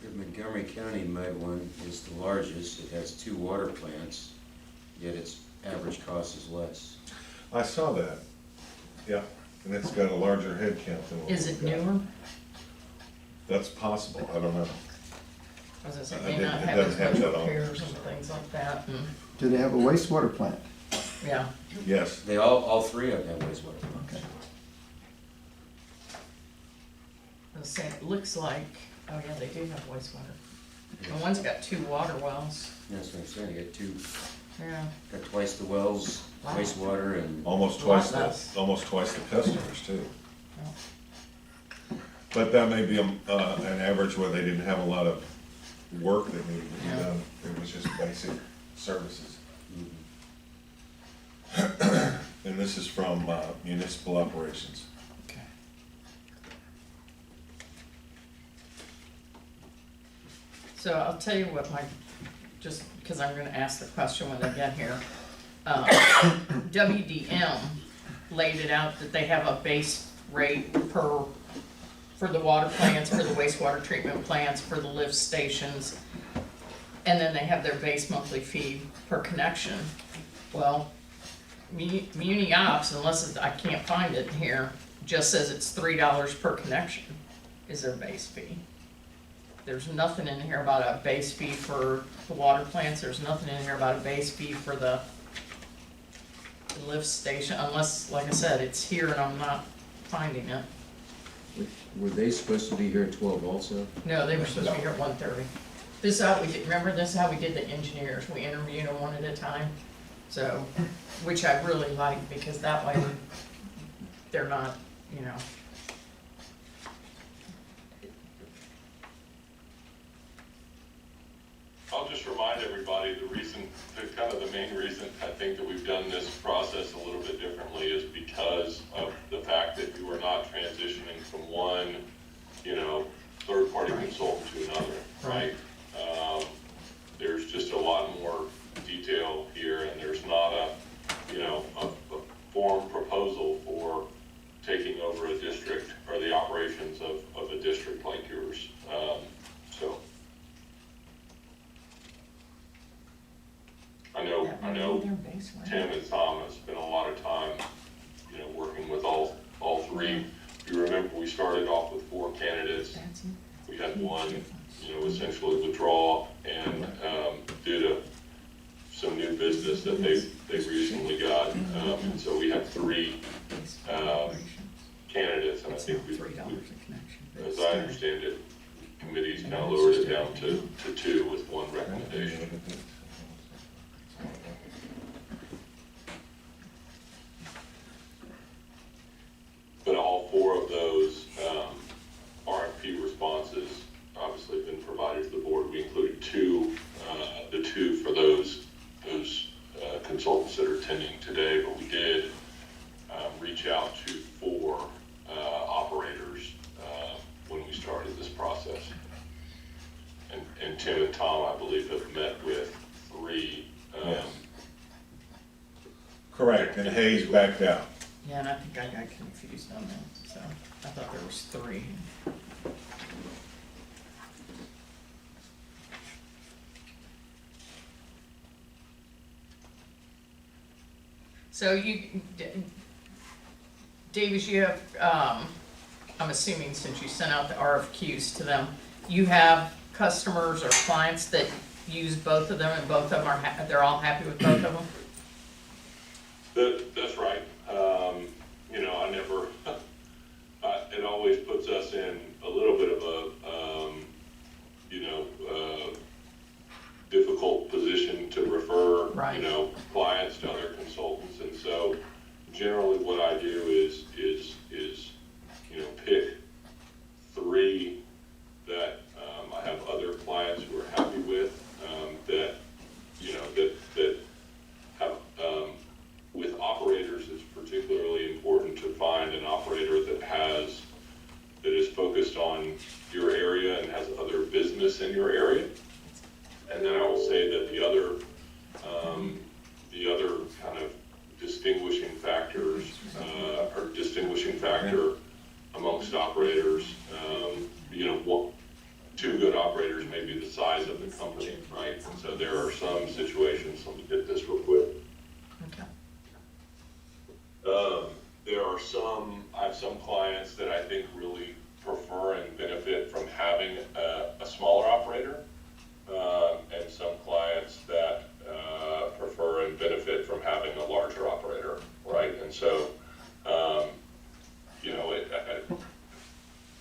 The Montgomery County MUD one is the largest. It has 2 water plants, yet its average cost is less. I saw that. Yeah, and it's got a larger head count than what Is it we've got. newer? That's possible, I don't know. As I say, I may didn't- not it have as doesn't have much that on. repairs and things like that, and, Do they have a wastewater plant? yeah. Yes, They all 3 of them have wastewater plants. Okay. I'll say, it looks like, oh yeah, they do have wastewater. And one's got 2 water wells, That's what I'm saying, you got 2, yeah. got twice the wells, Wow. wastewater, and almost A lot twice less. the, almost twice the customers too. Yeah. But that may be an average where they didn't have a lot of work that needed to be Yeah. done. It was just basic services. mhm. And this is from municipal operations. Okay. So I'll tell you what just because I'm gonna ask the question when they get here. WDM laid it out that they have a base rate per for the water plants, for the wastewater treatment plants, for the lift stations. And then they have their base monthly fee per connection. Well, Muni Ops, I can't find it here, just says it's $3 per connection is their base fee. There's nothing in here about a base fee for the water plants, there's nothing in here about a base fee for the lift station, unless, like I said, it's here and I'm not finding it. Were they supposed to be here at 12 also? No, they were supposed to be here at 1:30. This is how we did, remember, this is how we did the engineers, we interviewed them one at a time. So, which I really like, because that way they're not, you know. I'll just remind everybody, the main reason I think that we've done this process a little bit differently is because of the fact that you are not transitioning from one, third-party consultant to another, right? There's just a lot more detail here, and there's not a form proposal for taking over a district or the operations of a district like yours. So I know Tim and Tom have spent a lot of time, working with all three. You remember we started off with 4 candidates. We had one, essentially withdraw, and due to some new business that they recently got, and so we have 3 candidates, and I think we, as I understand it, committee's kind of lowered it down to 2 with 1 recommendation. But all 4 of those RFP responses obviously have been provided to the board. We included 2, the 2 for those consultants that are attending today, but we did reach out to 4 operators when we started this process. And Tim and Tom, I believe, have met with 3. Yes. Correct, and Hayes backed out. Yeah, and I think I got confused on that, so I thought there was 3. So Davis, you have, I'm assuming since you sent out the RFQs to them, you have customers or clients that use both of them, and both of them they're all happy with both of them? That's right. I never, it always puts us in a little bit of a, difficult position to refer, Right. Clients to other consultants. And so generally what I do is pick 3 that I have other clients who are happy with, that have, with operators, it's particularly important to find an operator that is focused on your area and has other business in your area. And then I will say that the other kind of distinguishing factors, or distinguishing factor amongst operators, 2 good operators may be the size of the company, right? And so there are some situations, let me get this real quick. Okay. I have some clients that I think really prefer and benefit from having a smaller operator, and some clients that prefer and benefit from having a larger operator, right? And so,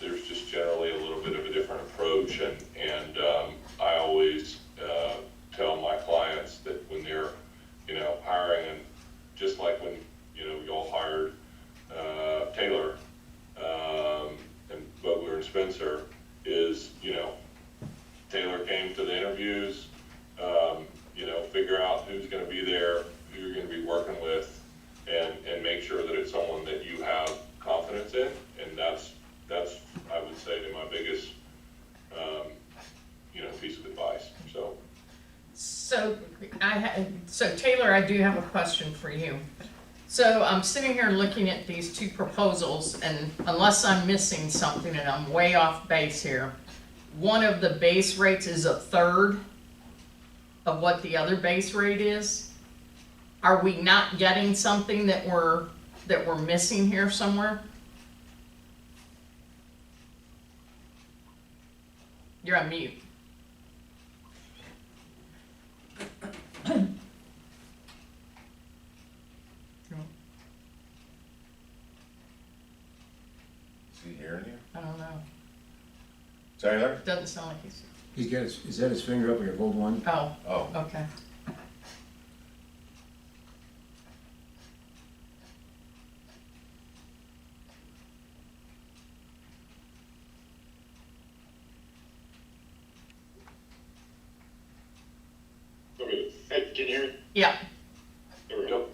there's just generally a little bit of a different approach, and I always tell my clients that when they're, hiring, and just like when, y'all hired Taylor, and Vogler and Spencer, is, Taylor came to the interviews, figure out who's gonna be there, who you're gonna be working with, and make sure that it's someone that you have confidence in, and that's I would say my biggest, piece of advice, so. So Taylor, I do have a question for you. So I'm sitting here looking at these two proposals, and unless I'm missing something and I'm way off base here, one of the base rates is a third of what the other base rate is. Are we not getting something that we're missing here somewhere? You're on mute. Is he hearing you? I don't know. Taylor? Doesn't sound like he's. He's got his, is that his finger up here, hold one? Oh, Oh, okay. Hey, can you hear me? Yeah. There we go.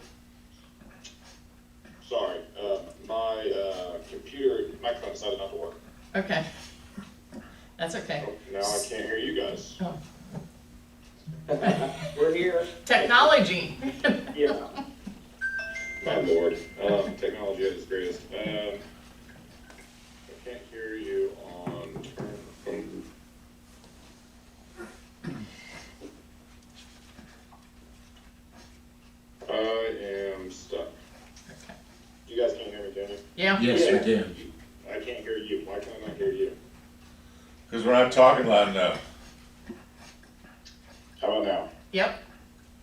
Sorry, my computer microphone decided not to work. Okay. That's okay. Now I can't hear you guys. Oh. We're here. Technology. Yeah. My lord, technology at its greatest. I can't hear you on turn. I am stuck. Okay. You guys can't hear me, can you? Yeah. Yes, we can. I can't hear you. Why can't I not hear you? because we're not talking loud enough. How about now? Yep.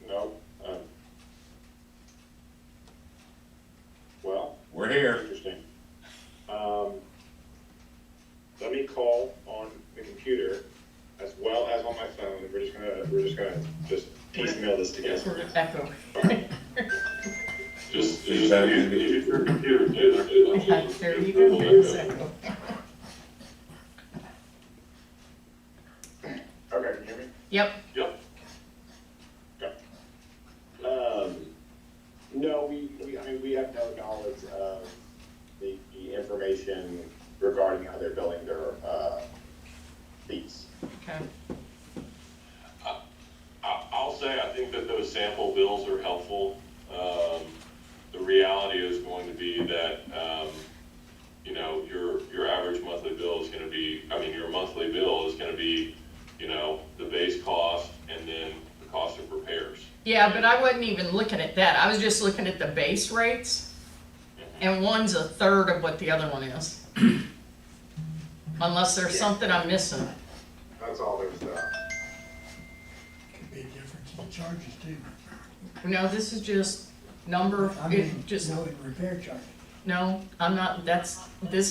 No. Well, We're here. interesting. Let me call on the computer as well as on my phone. We're just gonna piecemeal this together. Sort of echo. Just Feedback. use your computer. Yeah, there you go. There's echo. Okay, can you hear me? Yep. Yep. Okay. No, we have no knowledge of the information regarding how they're billing their, fees. Okay. I'll say, I think that those sample bills are helpful. The reality is going to be that, your average monthly bill is gonna be, your monthly bill is gonna be, the base cost and then the cost of repairs. Yeah, but I wasn't even looking at that. I was just looking at the base rates, and one's a third of what the other one is. Unless there's something I'm missing. That's all there's, Could be a difference in the charges too. No, this is just number, I mean, it just, no, in repair charge. no, I'm not, this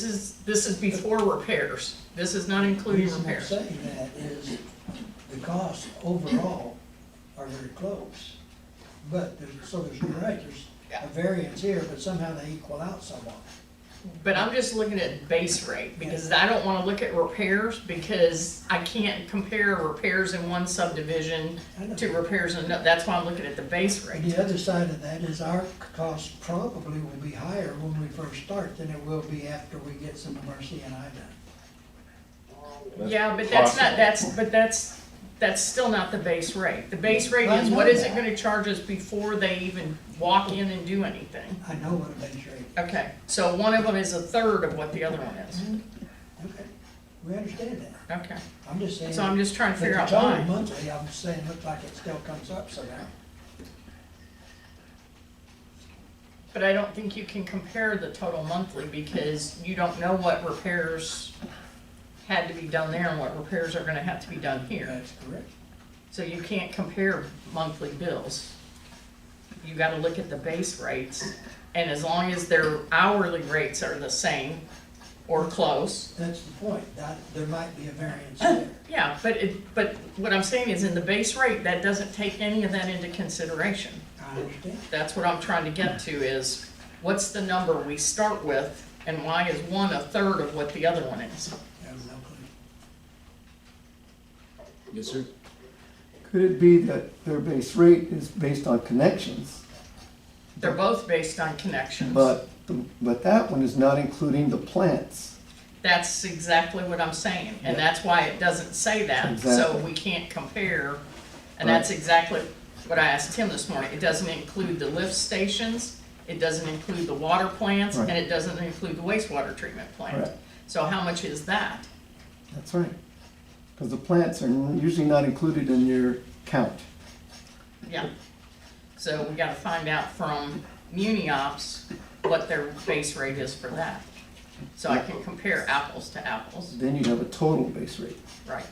is before repairs. This is not The including reason I'm repairs. saying that is the costs overall are very close. But there's, you're right, there's a variance here, but somehow they equal out somewhat. But I'm just looking at base rate, because I don't wanna look at repairs, because I can't compare repairs in one subdivision I know. to repairs in another. That's why I'm looking at the base rate. The other side of that is our cost probably will be higher when we first start than it will be after we get some of our CNI done. Yeah, but that's not, Possible. that's still not the base rate. The base rate I is know what is it that. gonna charge us before they even walk in and do anything? I know what a base rate. Okay, so one of them is a third of what the other one is. Okay, we understand that. Okay, I'm just saying. so I'm just trying to figure out But the why. total monthly, I'm saying, looks like it still comes up somehow. But I don't think you can compare the total monthly, because you don't know what repairs had to be done there and what repairs are gonna have to be done here. That's correct. So you can't compare monthly bills. You gotta look at the base rates, and as long as their hourly rates are the same or close, That's the point, that there might be a variance there. yeah, but what I'm saying is in the base rate, that doesn't take any of that into consideration. I understand. That's what I'm trying to get to is, what's the number we start with, and why is one a third of what the other one is? I have no clue. Yes, sir? Could it be that their base rate is based on connections, They're both based on connections. but that one is not including the plants? That's exactly what I'm saying, and that's why it doesn't say that, so Exactly. we can't compare. And that's exactly what I asked Tim this morning, it doesn't include the lift stations, it doesn't include the water plants, and Right. it doesn't include the wastewater treatment plant. Correct. So how much is that? That's right. Because the plants are usually not included in your count. Yeah. So we gotta find out from Muni Ops what their base rate is for that. So I can compare apples to apples, Then you have a total base rate. right?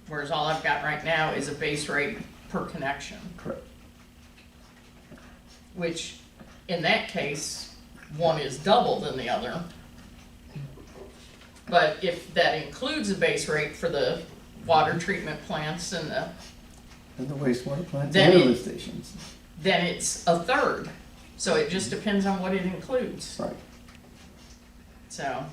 Whereas all I've got right now is a base rate per connection, Correct. which in that case, one is double than the other. But if that includes a base rate for the water treatment plants and And the wastewater plants Then and it- lift stations. then it's a third. So it just depends on what it includes, Right. so.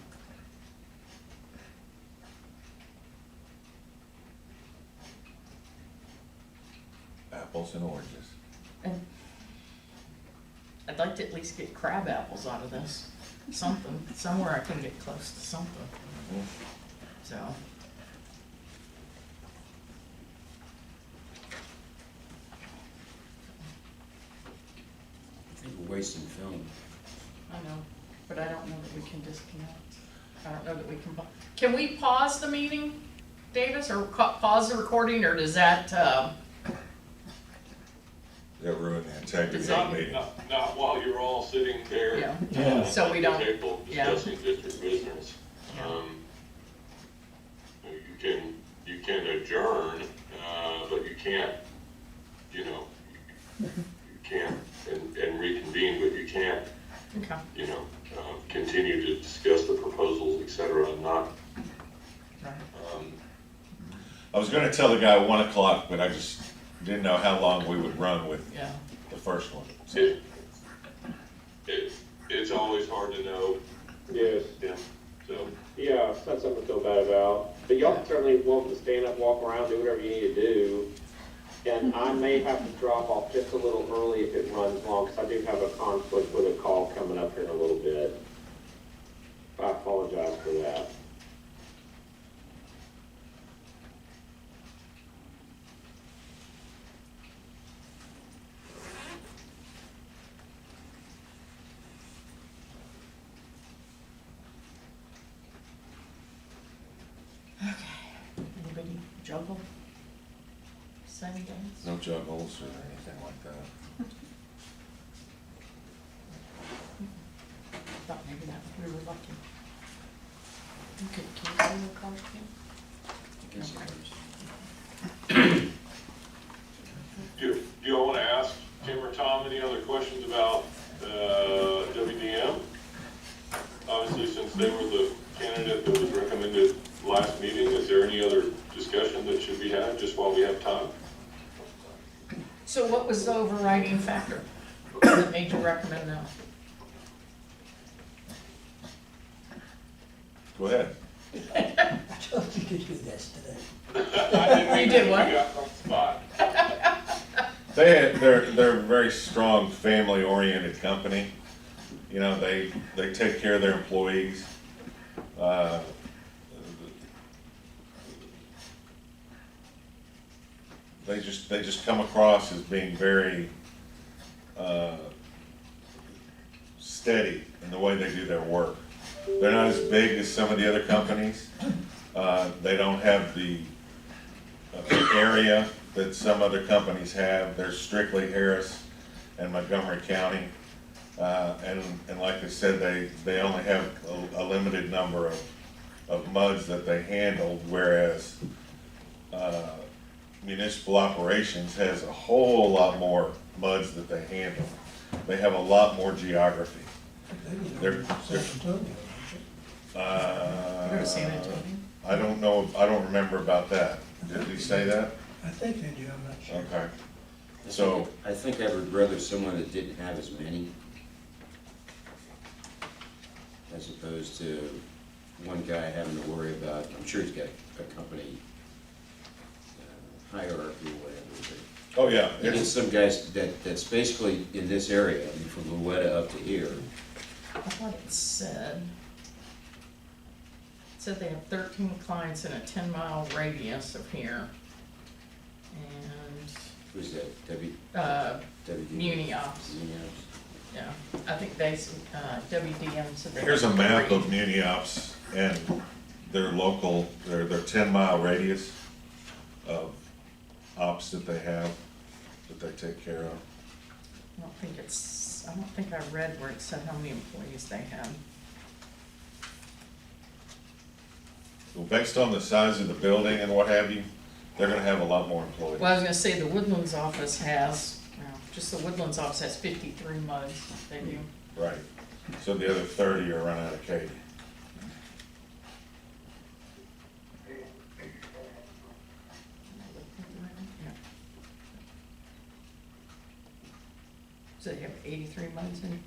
Apples and oranges. And I'd like to at least get crab apples out of this, something, somewhere I can get close to something, so. I think we're wasting film. I know, but I don't know that we can disconnect. I don't know that we can, can we pause the meeting, Davis, or pause the recording, or does that, That ruined the integrity of the Dissolve. meeting. Not while you're all sitting there. yeah, Yeah. So we don't- at the table yeah. discussing district business. Yeah. You can adjourn, but you can't, you can't, and reconvene, but you can't, okay, continue to discuss the proposals, et cetera, and not, right. I was gonna tell the guy 1 o'clock, but I just didn't know how long we would run with Yeah, the first one. So, it's always hard to know. Yes. Yeah, so. Yeah, it's not something to feel bad about, but y'all can certainly welcome to stand up, walk around, do whatever you need to do. And I may have to drop off just a little early if it runs long, because I do have a conflict with a call coming up here in a little bit. I apologize for that. anybody juggle? Sunny days? no juggles or anything like that. Thought maybe that we were lucky. You could cancel your card, Kim? I guess it is. Do y'all want to ask Tim or Tom any other questions about WDM? Obviously, since they were the candidate that was recommended last meeting, is there any other discussion that should be had just while we have time? So what was the overriding factor that made you recommend them? Go ahead. I told you to do this today. You did what? You got on the spot. They're a very strong, family-oriented company. They take care of their employees. They just come across as being very steady in the way they do their work. They're not as big as some of the other companies. They don't have the area that some other companies have. They're strictly Harris and Montgomery County. And like I said, they only have a limited number of MUDs that they handle, whereas municipal operations has a whole lot more MUDs that they handle. They have a lot more geography. They're They're- San Antonio, aren't You're to San Antonio? I don't know, I don't remember about that. Did he say that? they? I think they do, I'm not sure. Okay. So, I think I would rather someone that didn't have as many, as opposed to one guy having to worry about, I'm sure he's got a company hierarchy or whatever, oh yeah, but you get some guys that's basically in this area, I mean, from Louetta up to here. I thought it said they have 13 clients in a 10-mile radius of here. And, Who's that, uh, WD? Muni Ops. Muni Ops. Yeah, I think they, WDM said they. Here's a had map 3. of muni ops and their local, their 10-mile radius of ops that they have, that they take care of. I don't think I read where it said how many employees they had. Well, based on the size of the building and what have you, they're gonna have a lot more employees. Well, I was gonna say the Woodlands office has, just the Woodlands office has 53 MUDs, they do. Right, so the other 30 are run out of Katy. Yeah. So they have 83 MUDs in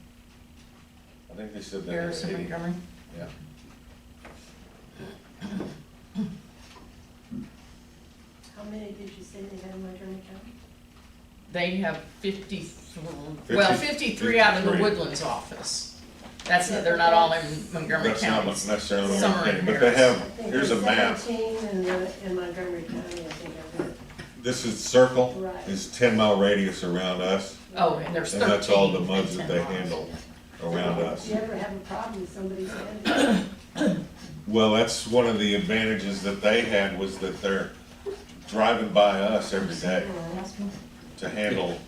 I think they said they had Harrison, 80. Montgomery? Yeah. How many did you say they had in Montgomery County? They have 53 out of the 53. Woodlands office. That's, they're not all in Montgomery That's not County. necessarily Some are Montgomery in County, but they Harris. I have, think here's a there's map. 17 in Montgomery County, I think I read. This is circle, Right. is 10-mile radius around us, Oh, and there's and 13. that's all the MUDs in that 10 they miles. handle around Do us. you ever have a problem with somebody's handling? Well, that's one of the advantages that they had, was that they're driving by us every day to handle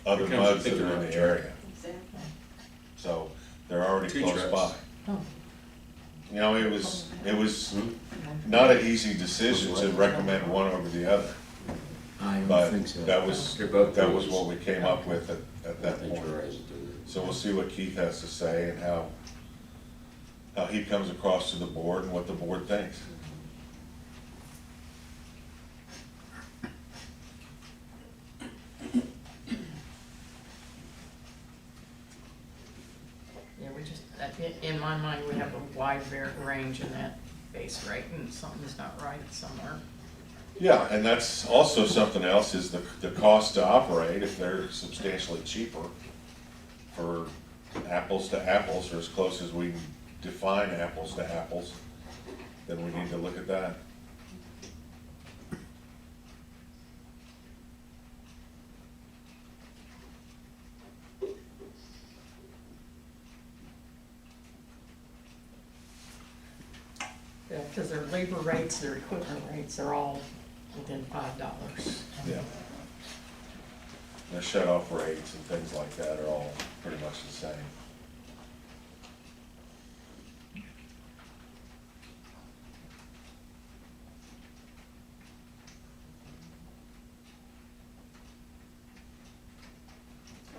other MUDs that are in the area. Exactly. So they're already 2 close trucks. by. Oh. You know, it was not an easy decision to recommend one over the other, I don't but think so. that was, They're both that was cruise. what we came up with at I that think point. you're right. So we'll see what Keith has to say and how he comes across to the board and what the board thinks. Yeah, we just, in my mind, we have a wide range in that base rate, and something's not right somewhere. Yeah, and that's also something else, is the cost to operate. If they're substantially cheaper for apples to apples, or as close as we can define apples to apples, then we need to look at that. Yeah, because their labor rates, their equipment rates are all within $5. Yeah. The shut-off rates and things like that are all pretty much the same.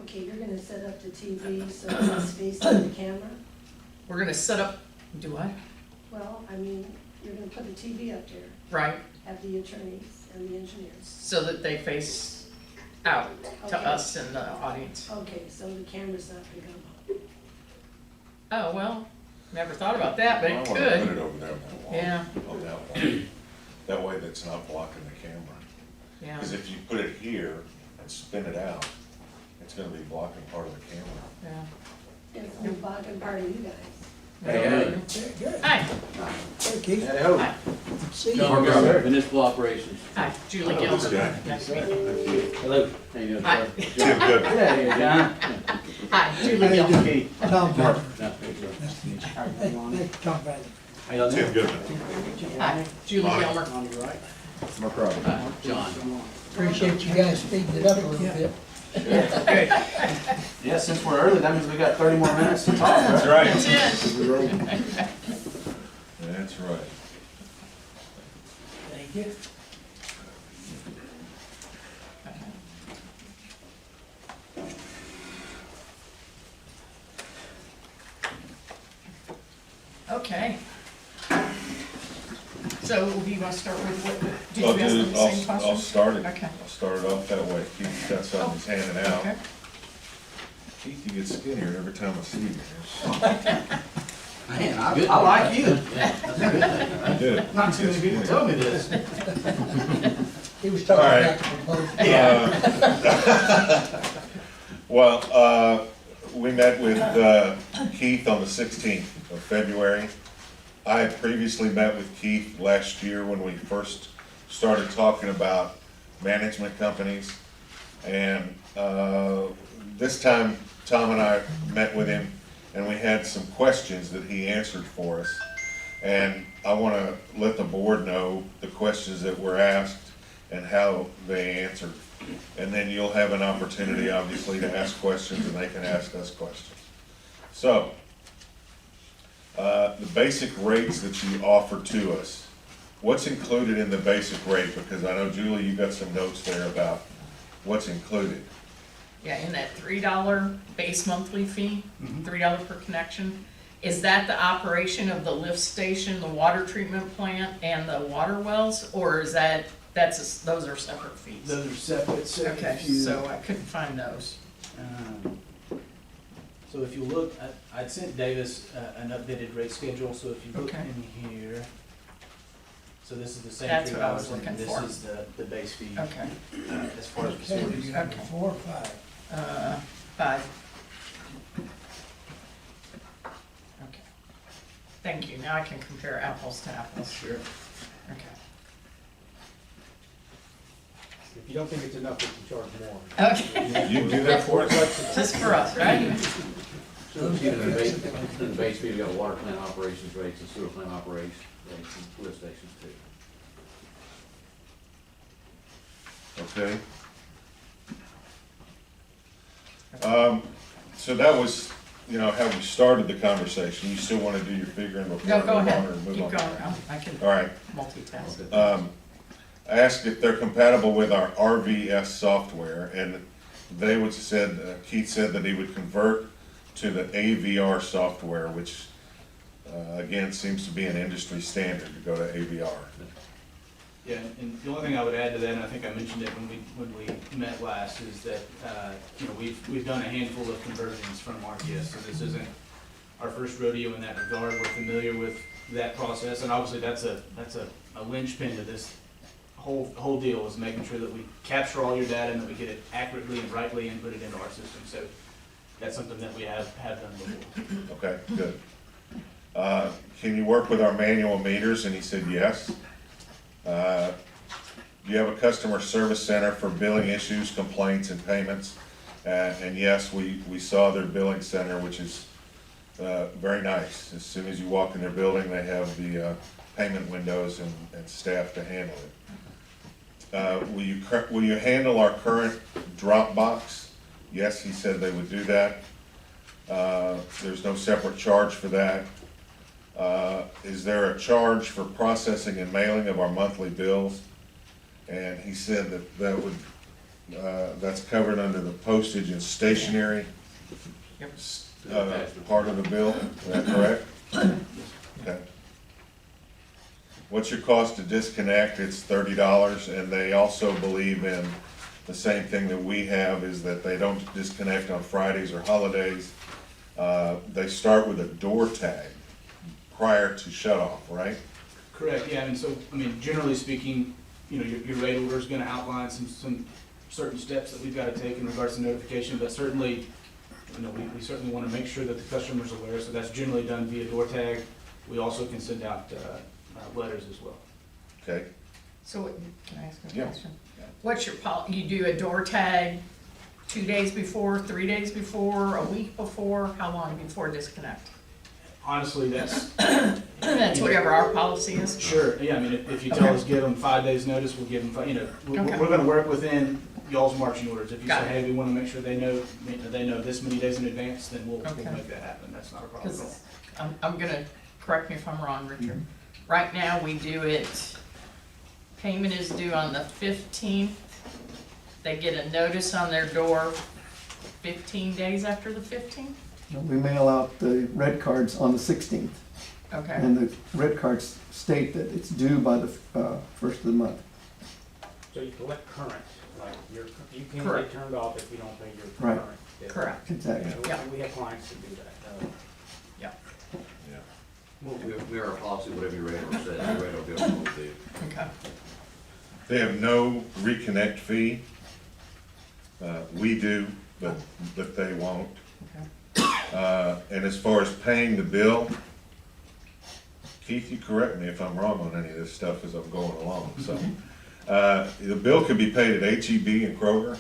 Okay, you're gonna set up the TV so it's facing the camera? We're gonna set up, do I? Well, I mean, you're gonna put the TV up there, Right, have the attorneys and the engineers. so that they face out to Okay. us and the audience. Okay, so the camera's not gonna come up. Oh, well, never thought about that, but I it wanna put it could. over there on that wall. Yeah. On that wall. That way that's not blocking the camera. Yeah, Because if you put it here and spin it out, it's gonna be blocking part of the camera. yeah. It's the bottom part of you guys. Hey, hey. Very good. Hi, Hey, Keith. hi, See you. John Garber, Municipal Operations. hi, Julie Hello, this Gilman. guy. Nice to meet you. Hello. How you doing, Hi. sir? Tim, good. Get out of here, John. Hi, Julie How you Gilman. doing? Keith. Tom Parker. Nice to meet you. Nice to meet you. Hey, Tom Bradley. How y'all Tim doing? Goodman. Hi, Julie Hi. Gilmer. On your right. No problem. John. Appreciate you guys speeding it up a little bit. Good. Yeah, since we're early, that means we got 30 more minutes to talk, That's right? right. That's it. That's right. Thank you. Okay. So do you want to start with what, did I'll you ask them the same I'll question? start it. Okay. I'll start it off that way. Keith's got something he's handing out. Okay. Keith, you get skinnier every time I see you. Man, I like you. I did. Not too many people tell me this. He was talking All right. about the proposal. Well, we met with Keith on the 16th of February. I had previously met with Keith last year when we first started talking about management companies. And this time Tom and I met with him, and we had some questions that he answered for us. And I want to let the board know the questions that were asked and how they answered. And then you'll have an opportunity, obviously, to ask questions, and they can ask us questions. So, the basic rates that you offer to us, what's included in the basic rate? Because I know, Julie, you got some notes there about what's included. Yeah, in that $3 base monthly fee, $3 per connection, is that the operation of the lift station, the water treatment plant, and the water wells, or is that, those are separate fees? Those are separate, so Okay, if you. so I couldn't find those. So if you look, I'd sent Davis an updated rate schedule, so if you look Okay. in here, so this is the same That's $3, what I was and looking this for. is the base fee, Okay, as far as Okay, facilities. you have Okay. 4 or 5. 5. Okay. Thank you, now I can compare apples to apples. Sure. Okay. If you don't think it's enough, we can charge more. Okay, You can do that for us? just for us, right? So in the base fee, we got water plant operations rates and sewer plant operations rates and lift stations too. Okay. So that was, how we started the conversation. You still want to do your figuring before No, we go move on ahead, or move keep on? going, I can All right. multitask. I asked if they're compatible with our RVS software, and Keith said that he would convert to the AVR software, which, again, seems to be an industry standard to go to AVR. Yeah, and the only thing I would add to that, and I think I mentioned it when we met last, is that, we've done a handful of conversions from RPS, so this isn't our first rodeo in that regard. We're familiar with that process, and obviously that's a linchpin to this whole deal, is making sure that we capture all your data and that we get it accurately and rightly and put it into our system. So that's something that we have done before. Okay, good. Can you work with our manual meters? And he said yes. Do you have a customer service center for billing issues, complaints, and payments? And yes, we saw their billing center, which is very nice. As soon as you walk in their building, they have the payment windows and staff to handle it. Will you handle our current drop box? Yes, he said they would do that. There's no separate charge for that. Is there a charge for processing and mailing of our monthly bills? And he said that's covered under the postage and stationery part of the bill. Is that correct? Okay. What's your cost to disconnect? It's $30, and they also believe in the same thing that we have, is that they don't disconnect on Fridays or holidays. They start with a door tag prior to shut off, right? Correct, yeah, generally speaking, your rate order is gonna outline some certain steps that we've gotta take in regards to notification, but certainly, we certainly wanna make sure that the customer's aware, so that's generally done via door tag. We also can send out, letters as well. Okay. So, can I ask a Yeah. question? What's your you do a door tag 2 days before, 3 days before, a week before? How long before disconnect? Honestly, that's. That's whatever our policy is. Sure, yeah, if you tell us give them 5 days notice, we'll give them we're Okay. gonna work within y'all's marching orders. If you Got say, it. hey, we wanna make sure they know this many days in advance, then we'll Okay. make that happen. That's not a problem at all. Because I'm gonna, correct me if I'm wrong, Richard. Right now, we do it, payment is due on the 15th. They get a notice on their door 15 days after the 15th? We mail out the red cards on the 16th, Okay, and the red cards state that it's due by the first of the month. So you collect current, like you can't Correct. get turned off if you don't pay your Right. current bill. correct. Exactly. Yeah, Yeah. we have clients that do that. Yeah, We are a policy, whatever your rate says, your rate will be able to do. okay. They have no reconnect fee. We do, but they won't. And as far as paying the bill, Keith, you correct me if I'm wrong on any of this stuff as I'm going along, so. The bill can be paid at HEB and Kroger.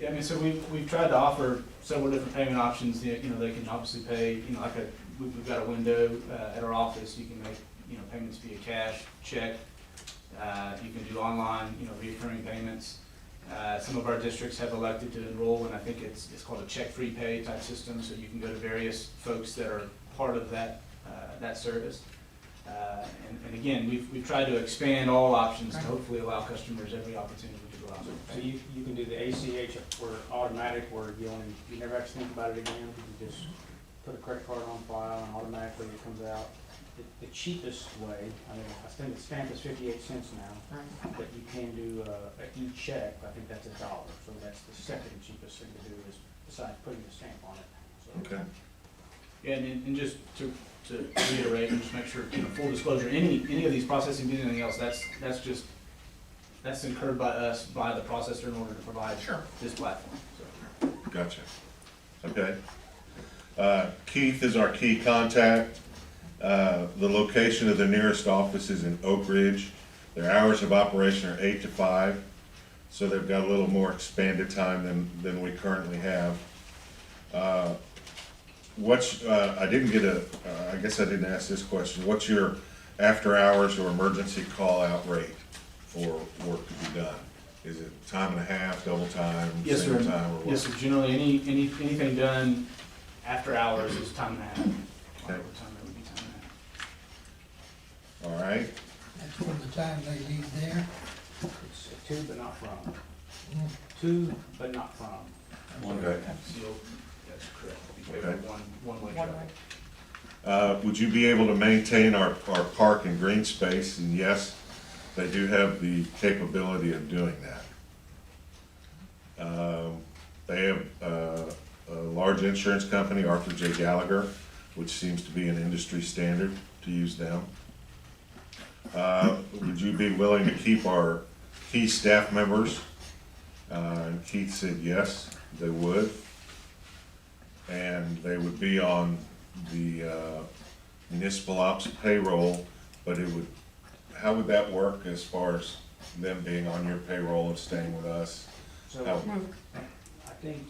Yeah, I mean, so we've tried to offer several different payment options. You know, they can obviously pay, you know, we've got a window at our office. You can make, you know, payments via cash, check. You can do online, you know, recurring payments. Some of our districts have elected to enroll in, I think it's called a check-free pay type system, so you can go to various folks that are part of that service. And again, we've tried to expand all options to hopefully allow customers every opportunity to go out. So you can do the ACH where automatic, where you never have to think about it again, you just put a credit card on file and automatically it comes out. The cheapest way, I mean, I think the stamp is 58 cents now, but you can do a e-check, I think that's $1, so that's the second cheapest thing to do is besides putting the stamp on it. So. Okay. Yeah, and just to reiterate and just make sure, you know, full disclosure, any of these processing fees, anything else, that's incurred by us, by the processor in order to provide this platform. So. Gotcha. Okay. Keith is our key contact. The location of the nearest office is in Oak Ridge. Their hours of operation are 8 to 5, so they've got a little more expanded time than we currently have. I didn't get I guess I didn't ask this question. What's your after hours or emergency call out rate for work to be done? Is it time and a half, double time, Yes, single sir. time, or what? Yes, sir. Generally, anything done after hours is time and a half. Okay. Overtime, that would be time and a half. All right. That's from the time they leave there. It's to but not from. To but not from. Okay. So, that's correct. Be Okay. One-way traffic. Would you be able to maintain our park and green space? And yes, they do have the capability of doing that. They have a large insurance company, Arthur J. Gallagher, which seems to be an industry standard to use them. Would you be willing to keep our key staff members? And Keith said yes, they would. And they would be on the municipal ops payroll, but how would that work as far as them being on your payroll and staying with us? So How- I think,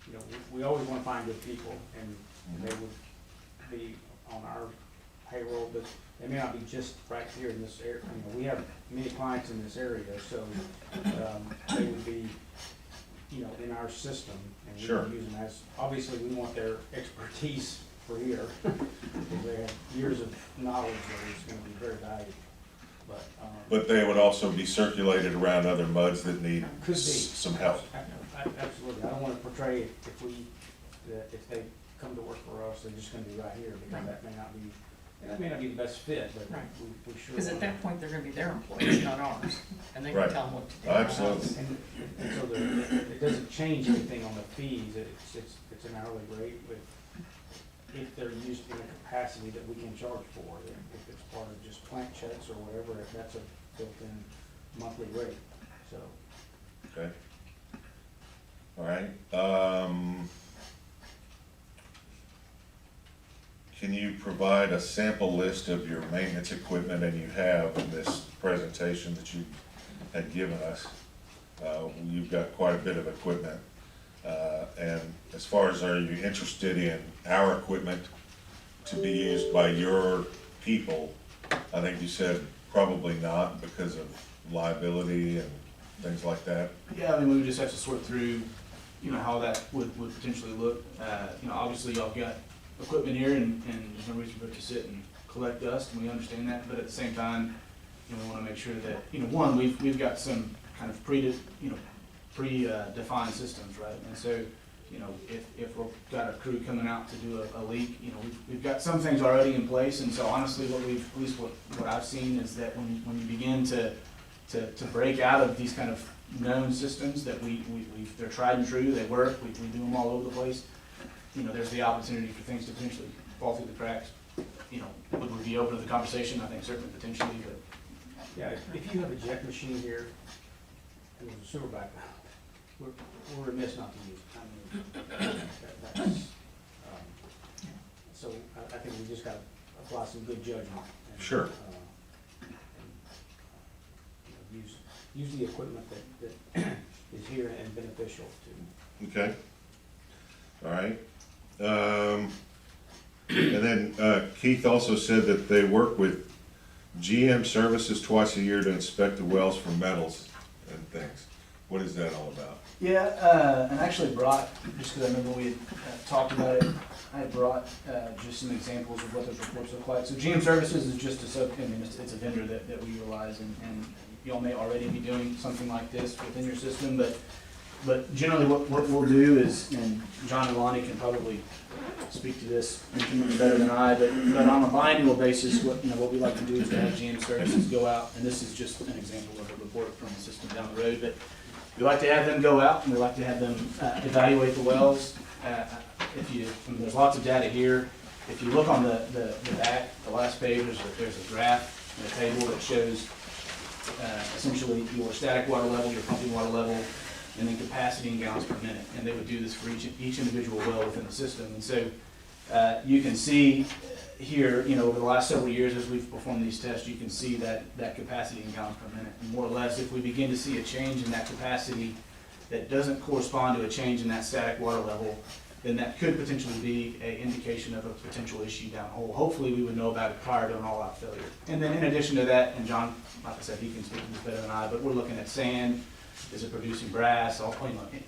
you know, we always want to find good people, and they would be on our payroll, but they may not be just right here in this area. You know, we have many clients in this area, so they would be, you know, in our system, and we Sure. can use them as, obviously, we want their expertise for here, because they have years of knowledge that is gonna be very valuable, But they would also be circulated around other MUDs that need Could be. some help. Absolutely, I don't wanna portray it if they come to work for us, they're just gonna be right here, because that may not be the best fit, but Right. we sure. Because at wanna- that point, they're gonna be their employees, not ours, and they Right. can tell them what to do. Absolutely. And so it doesn't change anything on the fees, it's an hourly rate with, if they're used in a capacity that we can charge for, if it's part of just plant checks or whatever, if that's a built-in monthly rate, so. Okay. All right. Can you provide a sample list of your maintenance equipment, and you have in this presentation that you had given us? You've got quite a bit of equipment. And as far as, are you interested in our equipment to be used by your people? I think you said probably not because of liability and things like that. Yeah, I mean, we would just have to sort through, you know, how that would potentially look. You know, obviously y'all got equipment here and there's no reason for it to sit and collect dust, and we understand that, but at the same time, you know, we wanna make sure that, you know, one, we've got some kind of predefined systems, right? And so, you know, if we've got a crew coming out to do a leak, you know, we've got some things already in place, and so honestly, at least what I've seen is that when you begin to break out of these kind of known systems that they're tried and true, they work, we do them all over the place, you know, there's the opportunity for things to potentially fall through the cracks. You know, would we be open to the conversation? I think certainly potentially, but. Yeah, if you have a jet machine here, and there's a sewer background, we're remiss not to use it. I mean, that's, so I think we just gotta apply some good judgment. And, Sure. and, use the equipment that is here and beneficial to. Okay. All right. And then Keith also said that they work with GM Services twice a year to inspect the wells for metals and things. What is that all about? Yeah, and I actually brought, just because I remember we had talked about it, I brought just some examples of what those reports look like. So GM Services is just it's a vendor that we utilize, and y'all may already be doing something like this within your system, but generally what we'll do is, and John and Lonnie can probably speak to this better than I, but on a biannual basis, what we like to do is to have GM Services go out, and this is just an example of a report from the system down the road, but we like to have them go out, and we like to have them evaluate the wells. There's lots of data here. If you look on the back, the last page, there's a graph and a table that shows essentially your static water level, your pumping water level, and then capacity in gallons per minute. And they would do this for each individual well within the system. And so you can see here, over the last several years as we've performed these tests, you can see that capacity in gallons per minute. And more or less, if we begin to see a change in that capacity that doesn't correspond to a change in that static water level, then that could potentially be an indication of a potential issue downhole. Hopefully we would know about it prior to an all-out failure. And then in addition to that, and John, like I said, he can speak to this better than I, but we're looking at sand, is it producing brass,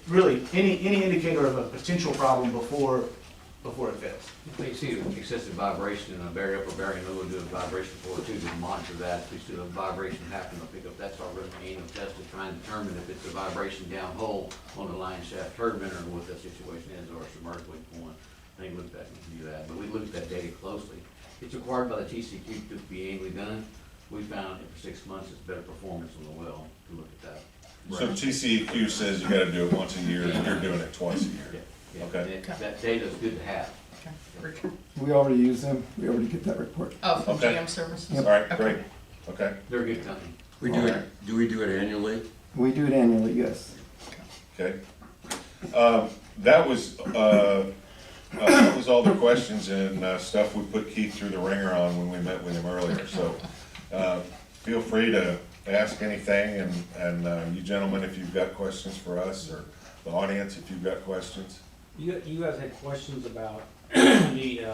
really any indicator of a potential problem before it fails. If you see excessive vibration in a upper bearing, we'll do a vibration report too, to monitor that. If we see a vibration happen, we'll pick up, that's our annual test to try and determine if it's a vibration downhole on the line shaft turbine or what that situation is, or a submersible point. I think look at that and do that, but we look at that data closely. It's required by the TCQ to be annually done. We found that for 6 months it's better performance on the well to look at that. So TCEQ says you gotta do it once a year, and you're doing it twice a year. Yeah, Okay. that data is good to have. Okay, Richard? We already use them, we already get that report. Oh, from Okay. GM Services? All right, great. Okay. They're a good company. We do it, do we do it annually? We do it annually, yes. Okay. That was all the questions and stuff we put Keith through the ringer on when we met with him earlier. So feel free to ask anything, and you gentlemen, if you've got questions for us, or the audience, if you've got questions. You guys had questions about the,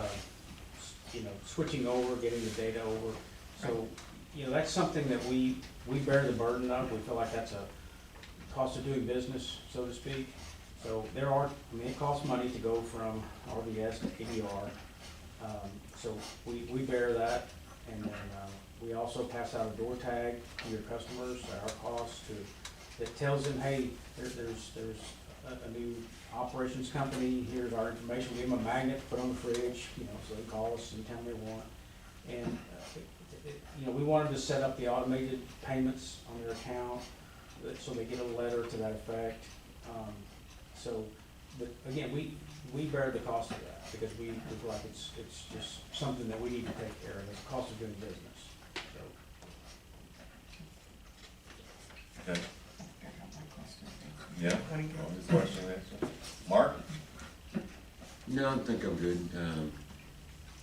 switching over, getting the data over. So, that's something that we bear the burden of. We feel like that's a cost of doing business, so to speak. So it costs money to go from RBS to ADR. So we bear that, and then we also pass out a door tag to your customers at our cost that tells them, hey, there's a new operations company, here's our information, we give them a magnet, put on the fridge, so they call us anytime they want. And, we wanted to set up the automated payments on their account, so they get a letter to that effect. But again, we bear the cost of that, because we feel like it's just something that we need to take care of, it's the cost of doing business, so. Okay. Yeah? All these questions answered. Mark? No, I think I'm good.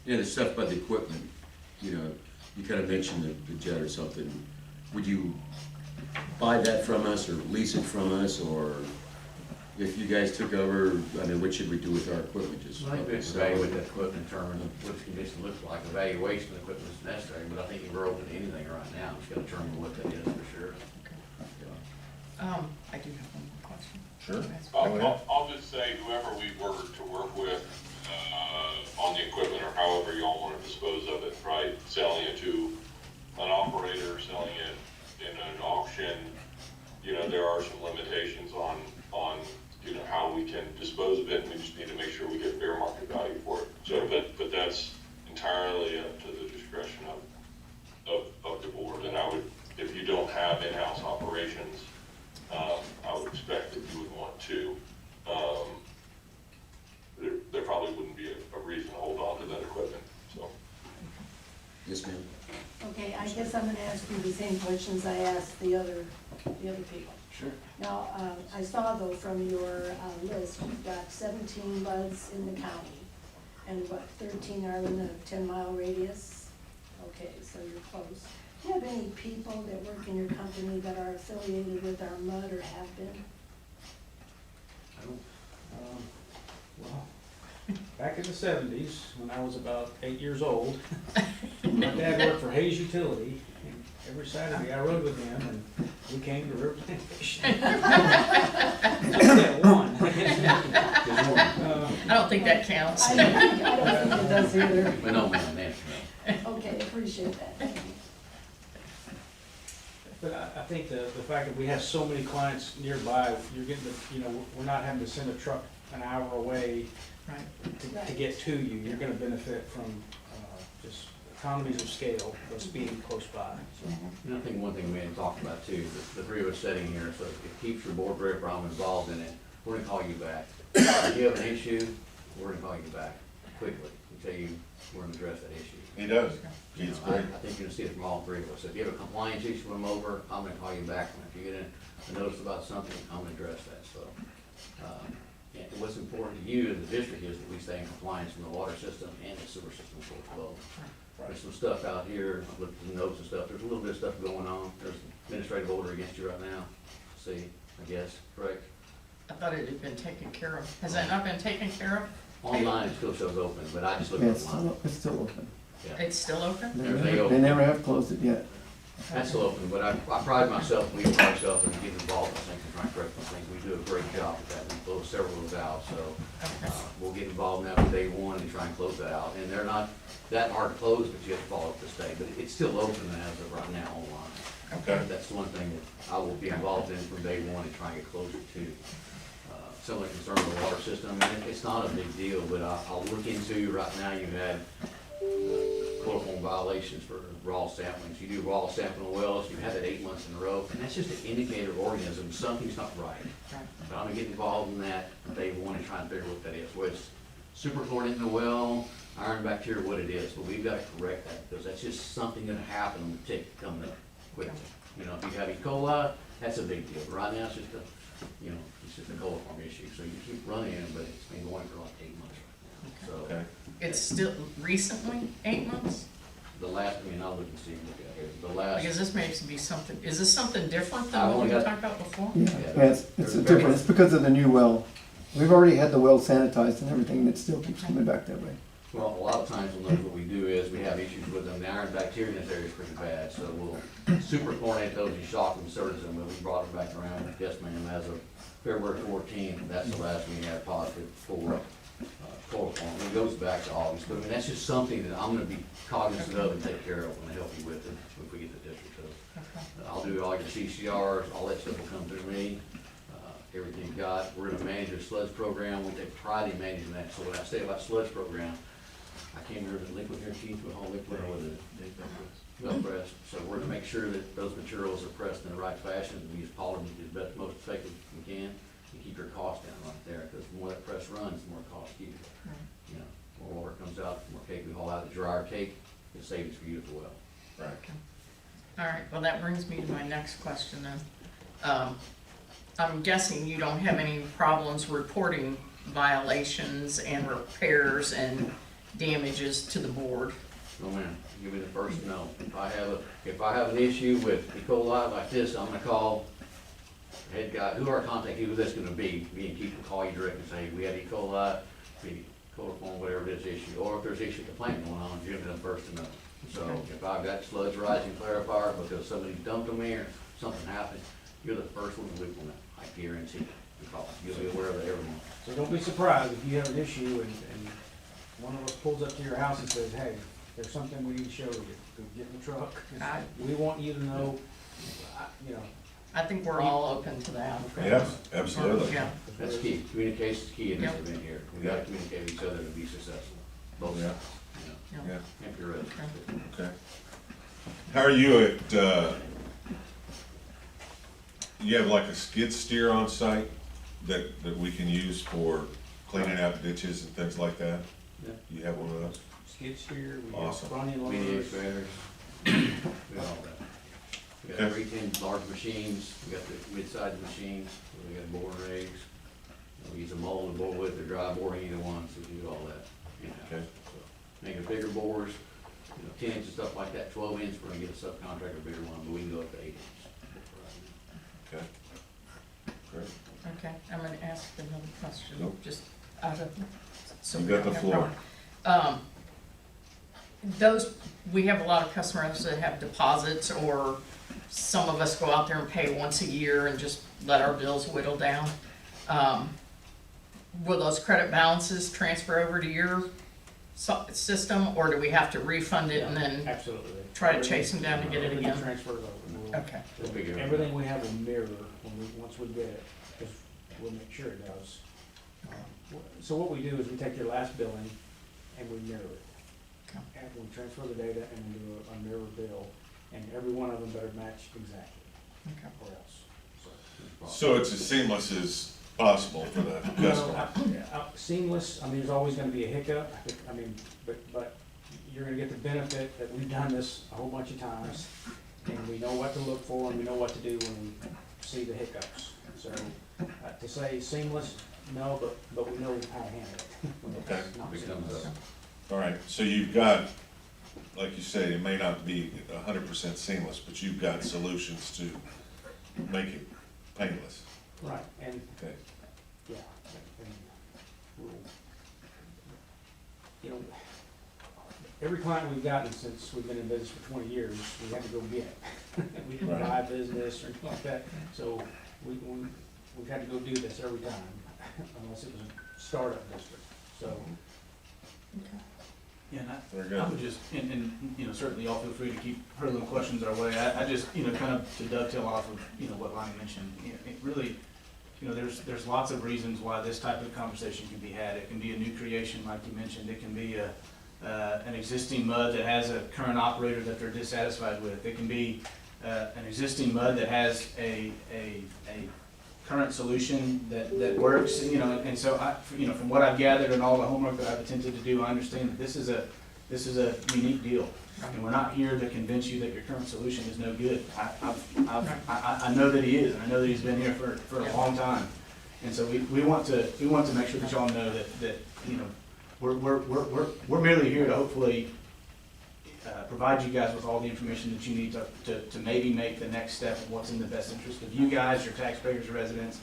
The stuff about the equipment, you kind of mentioned the jet or something. Would you buy that from us or lease it from us, or if you guys took over, what should we do with our equipment? Just I think we evaluate that equipment, determine what the condition looks like. Evaluation of the equipment is necessary, but I think if we're open to anything right now, it's gonna determine what that is for sure. I do have one more question. Sure. I'll just say whoever we were to work with on the equipment, or however y'all want to dispose of it, right? Selling it to an operator, selling it in an auction, there are some limitations on how we can dispose of it, and we just need to make sure we get fair market value for it. So, but that's entirely up to the discretion of the board. And if you don't have in-house operations, I would expect that you would want to, there probably wouldn't be a reason to hold on to that equipment, so. Yes, ma'am. Okay, I guess I'm gonna ask you the same questions I asked the other people. Sure. Now, I saw though from your list, you've got 17 buds in the county, and 13 are in a 10-mile radius? Okay, so you're close. Do you have any people that work in your company that are affiliated with our MUD or have been? Well, back in the '70s, when I was about 8 years old, my dad worked for Hayes Utility, and every Saturday I rode with him, and we came to River Plantation. Just that one. I don't think that counts. I don't think it does either. But no, man, no. Okay, appreciate that. Thank you. But I think the fact that we have so many clients nearby, you're getting we're not having to send a truck an hour away Right. to get to you. You're gonna benefit from just economies of scale of being close by. So. And I think one thing we hadn't talked about too, the three of us sitting here, so it keeps your board rep, I'm involved in it, we're gonna call you back. If you have an issue, we're gonna call you back quickly and tell you we're gonna address that issue. He does. You know, He's I great. think you're gonna see it from all three of us. If you have a compliance issue, come over, I'm gonna call you back. And if you get a notice about something, I'm gonna address that, so. And what's important to you as a district is that we stay in compliance from the water system and the sewer system for flow. There's some stuff out here, I looked at the notes and stuff, there's a little bit of stuff going on. There's an administrative order against you right now, see, I guess, correct? I thought it had been taken care of. Has that not been taken care of? Online, it still shows open, but I just looked Yeah, online. it's still open. Yeah. It's still open? They never have closed it yet. That's still open, but I pride myself, we pride ourselves in getting involved in things and trying to correct some things. We do a great job with that. We close several of those out, so we'll get involved in that from day one and try and close that out. And they're not that hard to close, but you have to follow up to stay. But it's still open as of right now online. Okay. That's one thing that I will be involved in from day one and try and get closer to. Some of the concern with the water system, I mean, it's not a big deal, but I'll look into, right now you had chloroform violations for raw samplings. You do raw sampling wells, you have that 8 months in a row, and that's just an indicator of organism, something's not right. But I'm gonna get involved in that from day one and try and figure what that is. Whether it's superchlorine in the well, iron bacteria, what it is, but we've gotta correct that, because that's just something gonna happen when the tick coming up quickly. You know, if you have E. coli, that's a big deal, but right now it's just it's just a coliform issue, so you keep running it, but it's been going for like 8 months right now, so. Okay. It's still recently 8 months? The last, I'll look and see, look at here, the last. Because this may be something, is this something different than I what only we got- talked about before? Yeah, it's a different, it's because of the new well. We've already had the well sanitized and everything, and it still keeps coming back that way. Well, a lot of times on those, what we do is we have issues with them. The iron bacteria in this area is pretty bad, so we'll superchlorinate those and shock them, service them, but we brought them back around. Yes, ma'am, as of February 14th, that's the last we had positive for chloroform. It goes back to August, but that's just something that I'm gonna be cognizant of and take care of and help you with it if we get the district. So I'll do all your CCRs, all that stuff will come through me. Everything you got. We're gonna manage our sludge program. We take pride in managing that. So when I say about sludge program, I can't remember the liquid here, Keith, with all liquid or with it? Well pressed. So we're gonna make sure that those materials are pressed in the right fashion. We use polymer to be the most effective we can and keep your cost down right there, because the more that press runs, the more it costs you. You know, more water comes out, the more cake we haul out. The drier cake, it saves for you as well. Right. All right, well, that brings me to my next question then. I'm guessing you don't have any problems reporting violations and repairs and damages to the board? No, ma'am. You'll be the first to know. If I have an issue with E. coli like this, I'm gonna call the head guy, who our contact, who that's gonna be. Me and Keith will call you direct and say, we had E. coli, maybe coliform, whatever it is issue. Or if there's issue at the plant going on, you'll be the first to know. So if I've got sludge rising clarifier because somebody dumped on me or something happened, you're the first one to loop on it. I guarantee you. Because you'll be aware of it every month. So don't be surprised if you have an issue and one of us pulls up to your house and says, hey, there's something we need to show you. Go get in the truck. We want you to know, I think we're all open to that. Yes, absolutely. Yeah. That's key. Communication's key in this event here. We gotta communicate with each other to be successful. Both sides, you know. Yeah. If you're ready. Okay. How are you at, you have like a skid steer on site that we can use for cleaning out ditches and things like that? Yeah. You have one of those? skid steer, we have Awesome. front end Mini loaders. excavators. We got all that. We got Okay. 310 large machines, we got the mid-sized machines, we got boring rigs. We use a mold to bore with or dry boring, either one, so we do all that. You know. Okay. So, making bigger bores, 10 inch and stuff like that, 12 inch, we're gonna get a subcontractor, a bigger one, but we can go up to 8 inch. Okay. Great. Okay, I'm gonna ask another question, Nope. just out of. so You we got don't the have floor. problem. Those, we have a lot of customers that have deposits, or some of us go out there and pay once a year and just let our bills whittle down. Will those credit balances transfer over to your system, or do we have to refund it and then Absolutely. try to chase them down to get it Everything again? transfers over. We'll- Okay. Everything we have will mirror once we get it, because we'll make sure it does. So what we do is we take your last billing and we mirror it. Okay. And we transfer the data and we do a mirror bill, and every one of them better match exactly, Okay. or else. So it's as seamless as possible for the customer. Seamless, I mean, there's always gonna be a hiccup, I mean, but you're gonna get the benefit that we've done this a whole bunch of times, and we know what to look for, and we know what to do when we see the hiccups. So, to say seamless, no, but we know how to handle it. when it's Okay. not Becomes seamless. All right, so you've got, like you say, it may not be 100% seamless, but you've got solutions to make it painless. Right, and, Okay. yeah, and we'll, you know, every client we've gotten since we've been in business for 20 years, we had to go get. We didn't Right. buy business or anything like that, so we've had to go do this every time, unless it was a startup district, so. Yeah, Very and good. I would just, and, you know, certainly y'all feel free to keep hurling questions our way. I just, you know, kind of to dovetail off of, you know, what Lonnie mentioned, it really, you know, there's lots of reasons why this type of conversation can be had. It can be a new creation, like you mentioned. It can be an existing MUD that has a current operator that they're dissatisfied with. It can be an existing MUD that has a current solution that works, you know, and so you know, from what I've gathered and all the homework that I've attempted to do, I understand that this is a unique deal. And we're not here to convince you that your current solution is no good. I know that he is, and I know that he's been here for a long time. And so we want to make sure that y'all know that, you know, we're merely here to hopefully provide you guys with all the information that you need to maybe make the next step of what's in the best interest of you guys, your taxpayers, your residents,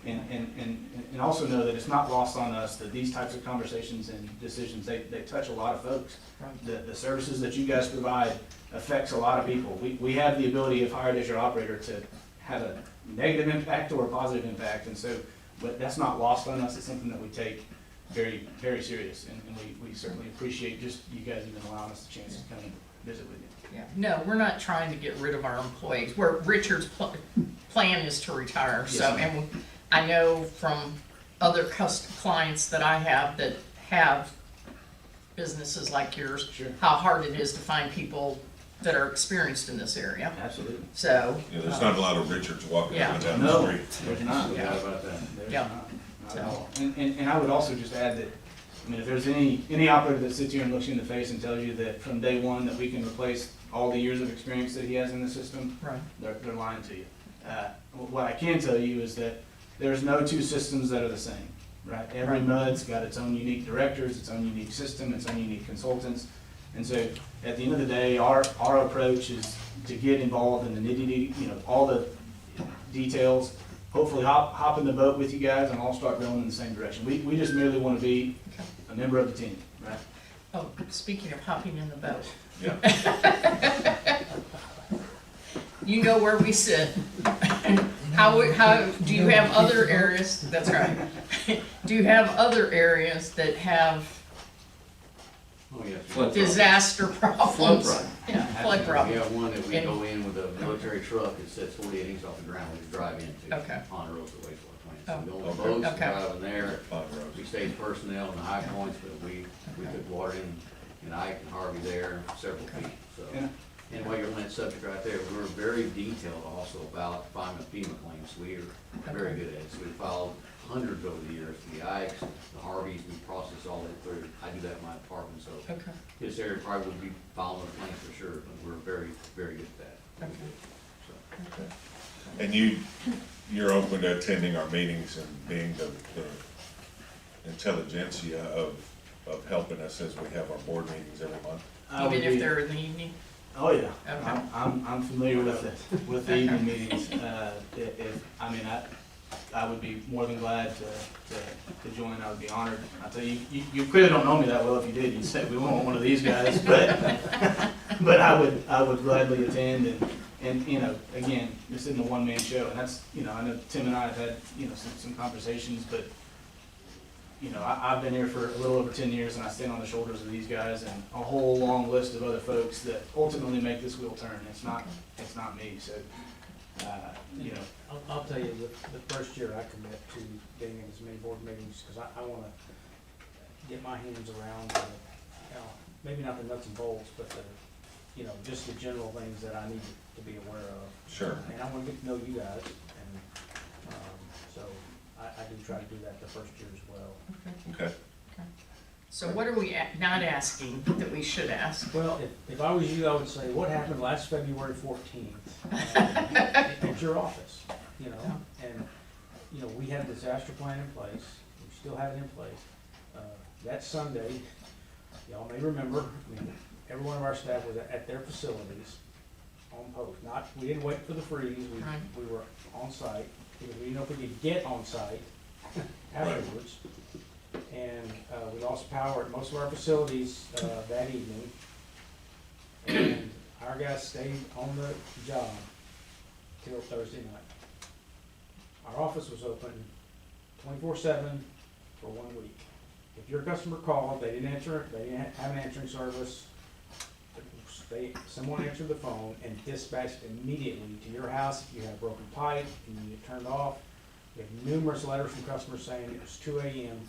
and also know that it's not lost on us that these types of conversations and decisions, they touch a lot of folks. The services that you guys provide affects a lot of people. We have the ability, if hired as your operator, to have a negative impact or a positive impact, and so, but that's not lost on us. It's something that we take very, very serious, and we certainly appreciate just you guys even allowing us the chance to come and visit with you. Yeah, no, we're not trying to get rid of our employees. Richard's plan is to retire, Yes, so, ma'am. and I know from other clients that I have that have businesses like yours, Sure. how hard it is to find people that are experienced in this area. Absolutely. So. Yeah, there's not a lot of Richards walking Yeah. up and down the No, street. there's not. Yeah. About that. There's Yeah. not at all. And I would also just add that, I mean, if there's any operator that sits here and looks you in the face and tells you that from day one that we can replace all the years of experience that he has in the system, Right. they're lying to you. What I can tell you is that there's no two systems that are the same, right? Every MUD's got its own unique directors, its own unique system, its own unique consultants. And so at the end of the day, our approach is to get involved in the nitty-gritty, you know, all the details, hopefully hop in the boat with you guys and all start going in the same direction. We just merely want to be a member of the team, right? Oh, speaking of hopping in the boat, Yeah. you know where we sit. How do you have other areas? That's right. Do you have other areas that have Oh, yeah. disaster problems? Flood Yeah, flood We problems. have one that we And- go in with a military truck that sits 48 inches off the ground, we drive into. Okay. Ponderosa wastewater plant. Oh. So we go on Okay. boats, Okay. drive in there, Ponderosa. we stage personnel in the high points, but we put water in Ike and Harvey there, several feet, so. Yeah. And while you're on that subject right there, we're very detailed also about filing FEMA claims. We are very good at it. So we filed hundreds over the years, the Ikes, the Harveys, we process all that through. I do that in my department, so Okay. this area probably would be filing a claim for sure, but we're very, very good at that. Okay. So. And you're open to attending our meetings and being the intelligentsia of helping us as we have our board meetings every month? I would even if be- they're in the evening? Oh, yeah. Okay. I'm familiar with it, with the evening meetings. I would be more than glad to join. I would be honored. I tell you, you clearly don't know me that well. If you did, you'd say, we want one of these guys, but I would gladly attend and, you know, again, this isn't a one-man show, and that's, you know, I know Tim and I have had, you know, some conversations, but, you know, I've been here for a little over 10 years, and I stand on the shoulders of these guys and a whole long list of other folks that ultimately make this wheel turn. It's not me, so, you know. I'll tell you, the first year I commit to getting in as many board meetings, because I wanna get my hands around, you know, maybe not the nuts and bolts, but the, you know, just the general things that I need to be aware of. Sure. And I wanna get to know you guys, and, so I do try to do that the first year as well. Okay. So what are we not asking that we should ask? Well, if I was you, I would say, what happened last February 14th at your office, you know? And, you know, we had a disaster plan in place, we still have it in place. That Sunday, y'all may remember, I mean, every one of our staff was at their facilities on post. We didn't wait for the freeze, we were on site, because we didn't know if we could get on site afterwards. And we lost power at most of our facilities that evening. And our guys stayed on the job till Thursday night. Our office was open 24/7 for 1 week. If your customer called, they didn't answer, they didn't have an answering service, someone answered the phone and dispatched immediately to your house if you had a broken pipe and you need it turned off. We had numerous letters from customers saying it was 2 a.m.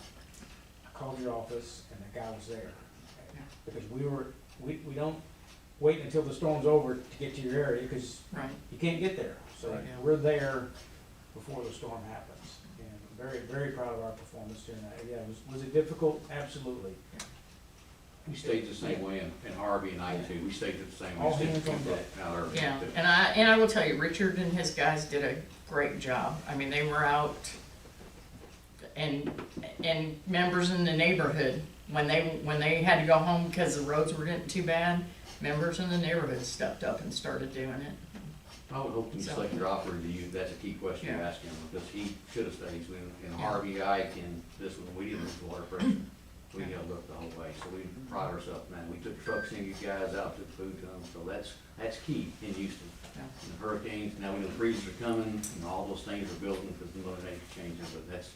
Called your office and the guy was there. Because we don't wait until the storm's over to get to your area, because you can't get there. So we're there before the storm happens. And I'm very, very proud of our performance during that. Yeah, was it difficult? Absolutely. We stayed the same way in Harvey and I too. We stayed the same way. All hands on deck. Yeah, and I will tell you, Richard and his guys did a great job. I mean, they were out, and members in the neighborhood, when they had to go home because the roads were getting too bad, members in the neighborhood stepped up and started doing it. I would hope to select your operator to you. That's a key question you asked him, because he should have stayed. In Harvey, Ike, and this one, we didn't lose water pressure. We held up the whole way, so we pride ourselves, man. We took trucks and you guys out to the food to them, so that's key in Houston. And the hurricanes, now we know freezes are coming, and all those things are building because the Mother Nature changes, but that's,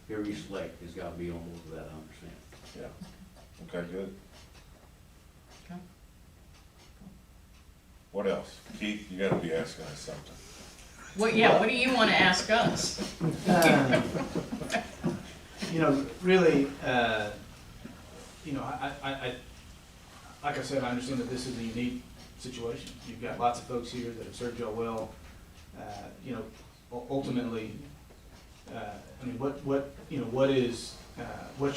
here we select has got to be on board with that 100%. Yeah. Okay, good. Okay. What else? Keith, you gotta be asking us something. What do you want to ask us? You know, really, you know, I, like I said, I understand that this is a unique situation. You've got lots of folks here that have served y'all well. You know, ultimately, I mean, what's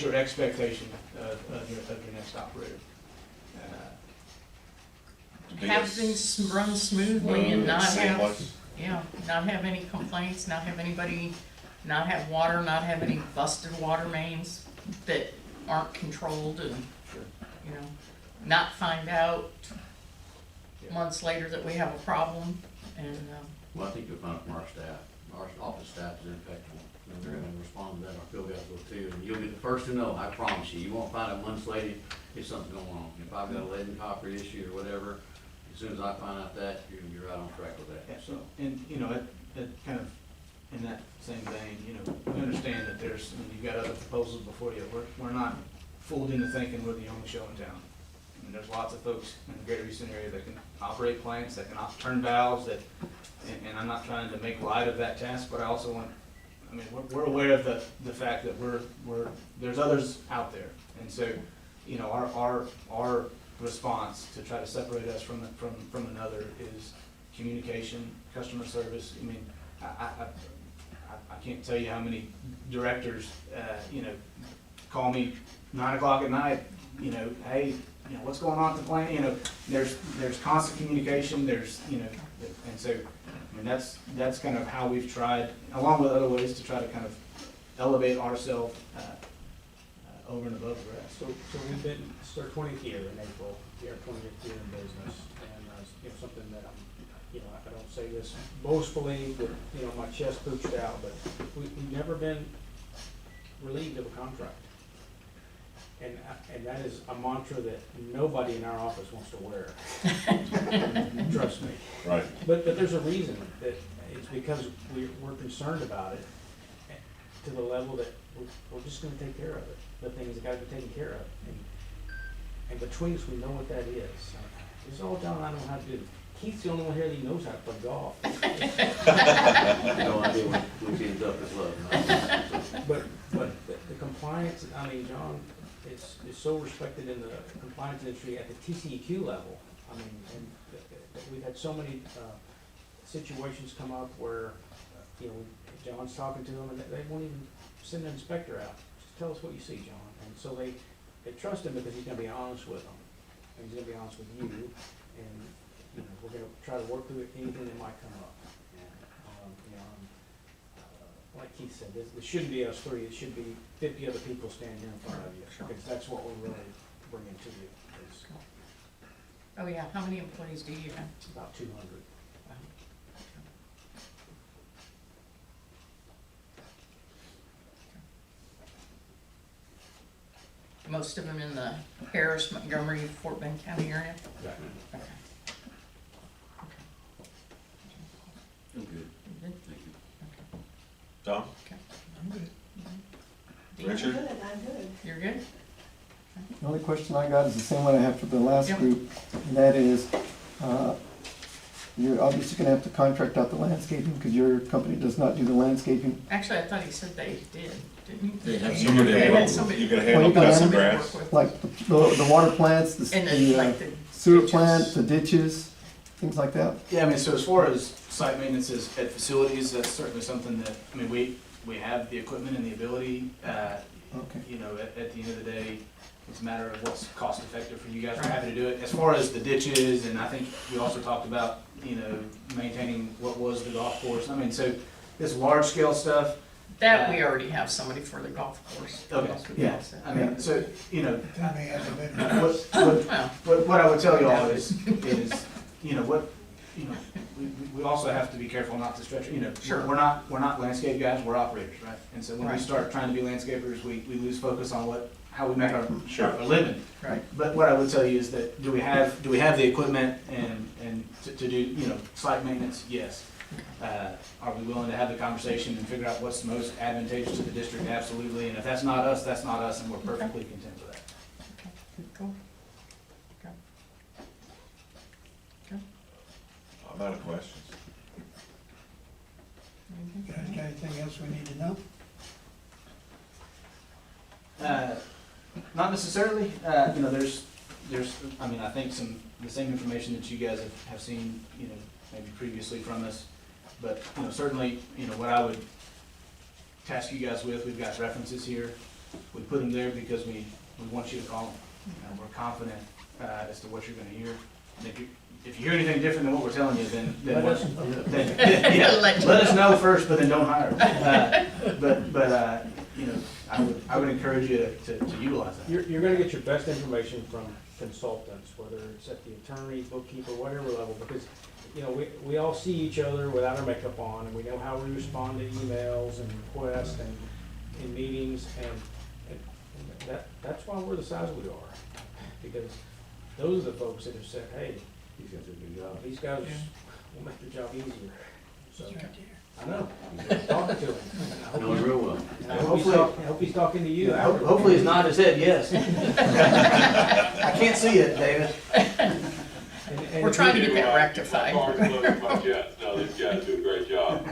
your expectation of your next operator? Have things run smoothly and not Seamless. not have any complaints, not have anybody, not have water, not have any busted water mains that aren't controlled, and, you know, not find out months later that we have a problem, and, Well, I think you'll find from our staff, our office staff is impeccable. And they're gonna respond to that, our field guys will too, and you'll be the first to know, I promise you. You won't find out months later if something's going on. If I've got a lead and copper issue or whatever, as soon as I find out that, you're gonna be right on track with that, so. And, you know, it kind of, in that same vein, you know, we understand that there's, I mean, you've got other proposals before you. We're not fooled into thinking we're the only show in town. I mean, there's lots of folks in the Greater Houston area that can operate plants, that can turn valves, that, and I'm not trying to make light of that task, but I also want, I mean, we're aware of the fact that there's others out there. And so, you know, our response to try to separate us from another is communication, customer service. I mean, I can't tell you how many directors, you know, call me 9 o'clock at night, you know, hey, you know, what's going on at the plant? You know, there's constant communication, there's, you know, and so, I mean, that's kind of how we've tried, along with other ways, to try to kind of elevate ourselves over and above the rest. So we've been, it's our 20th year in April, our 20th year in business, and, something that I don't say this boastfully, with, my chest pooched out, but we've never been relieved of a contract. And that is a mantra that nobody in our office wants to wear. Trust me. Right. But there's a reason, that it's because we're concerned about it to the level that we're just gonna take care of it, the things that gotta be taken care of. And between us, we know what that is. It's all John and I know how to do. Keith's the only one here that knows how to play golf. No idea what he ends up as well. But the compliance, I mean, John, is so respected in the compliance industry at the TCEQ level. I mean, and we've had so many situations come up where, John's talking to them and they won't even send an inspector out. Just tell us what you see, John. And so they trust him because he's gonna be honest with them. And he's gonna be honest with you. And, we're gonna try to work through anything that might come up. Like Keith said, this shouldn't be us three, it should be 50 other people standing here in front of you, because that's what we're really bringing to you, is Oh, yeah, how many employees do you have? about 200. Most of them in the Harris, Montgomery, Fort Bend County area? Exactly. Okay. I'm good. You good? Thank you. Tom? Okay. I'm good. Richard? I'm good, I'm good. You're good? The only question I got is the same one I have for the last Yep. group, and that is, you're obviously gonna have to contract out the landscaping, because your company does not do the landscaping. Actually, I thought he said they did, didn't you? They have You somebody, had handle- somebody- you can Well, handle you can grass and somebody to grass. work with. Like the water plants, And then like the sewer ditches. plant, the ditches, things like that? Yeah, I mean, so as far as site maintenance is at facilities, that's certainly something that, I mean, we have the equipment and the ability, Okay. at the end of the day, it's a matter of what's cost effective for you guys. We're happy to do it. As far as the ditches, and I think we also talked about, maintaining what was the golf course. I mean, so this large scale stuff. That we already have somebody for the golf course. Okay, Else we yeah, lost it. I mean, so, Tell me as a veteran. what I would tell y'all is, we also have to be careful not to stretch, Sure. we're not landscape guys, we're operators, right? And so when we Right. start trying to be landscapers, we lose focus on how we make our Sure. living. Right. But what I would tell you is that, do we have the equipment and to do, site maintenance? Yes. Are we willing to have the conversation and figure out what's most advantageous to the district? Absolutely. And if that's not us, and we're perfectly content with that. Okay, cool. Okay. Okay. I'm out of questions. Mhm. Guys, got anything else we need to know? Not necessarily, there's, I mean, I think the same information that you guys have seen, maybe previously from us. But, certainly, what I would task you guys with, we've got references here. We put them there because we want you to call them. We're confident, as to what you're gonna hear. And if you hear anything different than what we're telling you, then Let us let us know first, but then don't hire us. I would encourage you to utilize that. You're gonna get your best information from consultants, whether it's at the attorney, bookkeeper, whatever level, because, we all see each other without our makeup on, and we know how we respond to emails and requests and in meetings, and that's why we're the size we are. Because those are the folks that have said, hey, These guys do a good job. these guys will make the job easier. So, It's right there. I know, I'm talking to him. I Know him real well. hope he's talking to you. Hopefully he's nodding his head yes. I can't see it, David. And We're trying to get that rectified. No, these guys do a great job.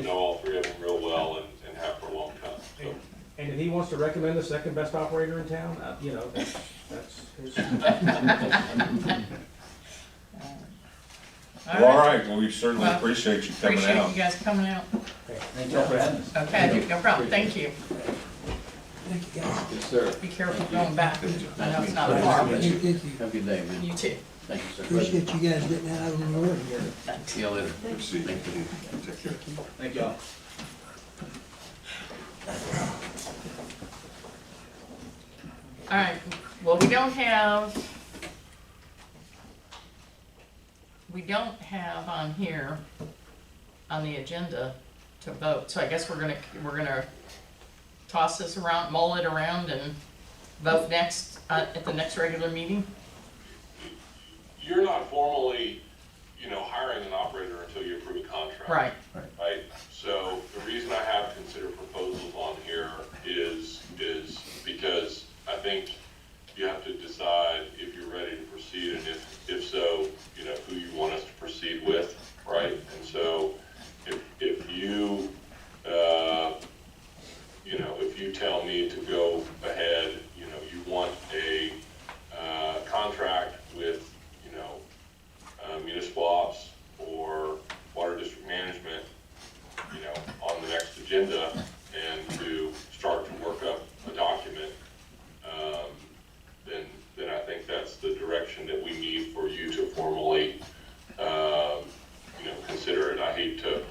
Know all three of them real well and have for a long time, so. And if he wants to recommend the second best operator in town, that's his. Well, all right, well, we certainly Well, appreciate you coming Appreciate out. you guys coming out. Thank y'all for having us. Okay, no problem, thank you. Thank you, guys. Yes, sir. Be careful going back. I know it's not far, but Thank you. Have a good day, man. you too. Thank you, sir. Appreciate you guys getting out on the road together. See you later. See you. Take care. Thank y'all. All right, well, we don't have on here, on the agenda to vote, so I guess we're gonna toss this around, mull it around and vote next, at the next regular meeting? You're not formally, hiring an operator until you approve a contract. Right. Right? So the reason I have considered proposals on here is because I think you have to decide if you're ready to proceed, and if so, who you want us to proceed with, right? And so if you, if you tell me to go ahead, you want a contract with, municipal ops or water district management, on the next agenda, and to start to work up a document, then I think that's the direction that we need for you to formally, consider it. I hate to,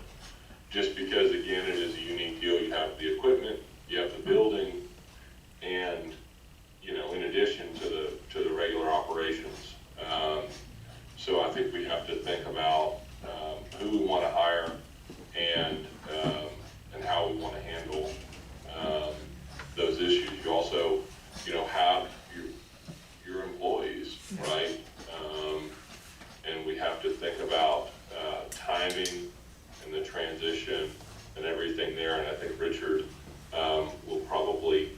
just because again, it is a unique deal. You have the equipment, you have the building, and, in addition to the regular operations. So I think we have to think about, who we want to hire and how we want to handle, those issues. You also, have your employees, right? And we have to think about, timing and the transition and everything there. And I think Richard, will probably,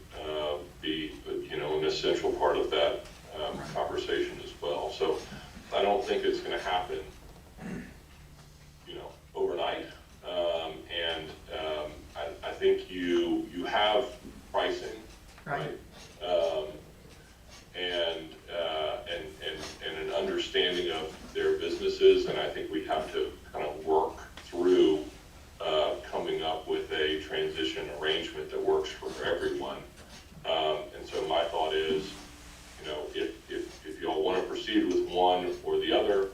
be, an essential part of that, conversation as well. So I don't think it's going to happen, overnight. I think you have pricing, right? And an understanding of their businesses, and I think we have to kind of work through coming up with a transition arrangement that works for everyone. And so my thought is, if you all want to proceed with one or the other,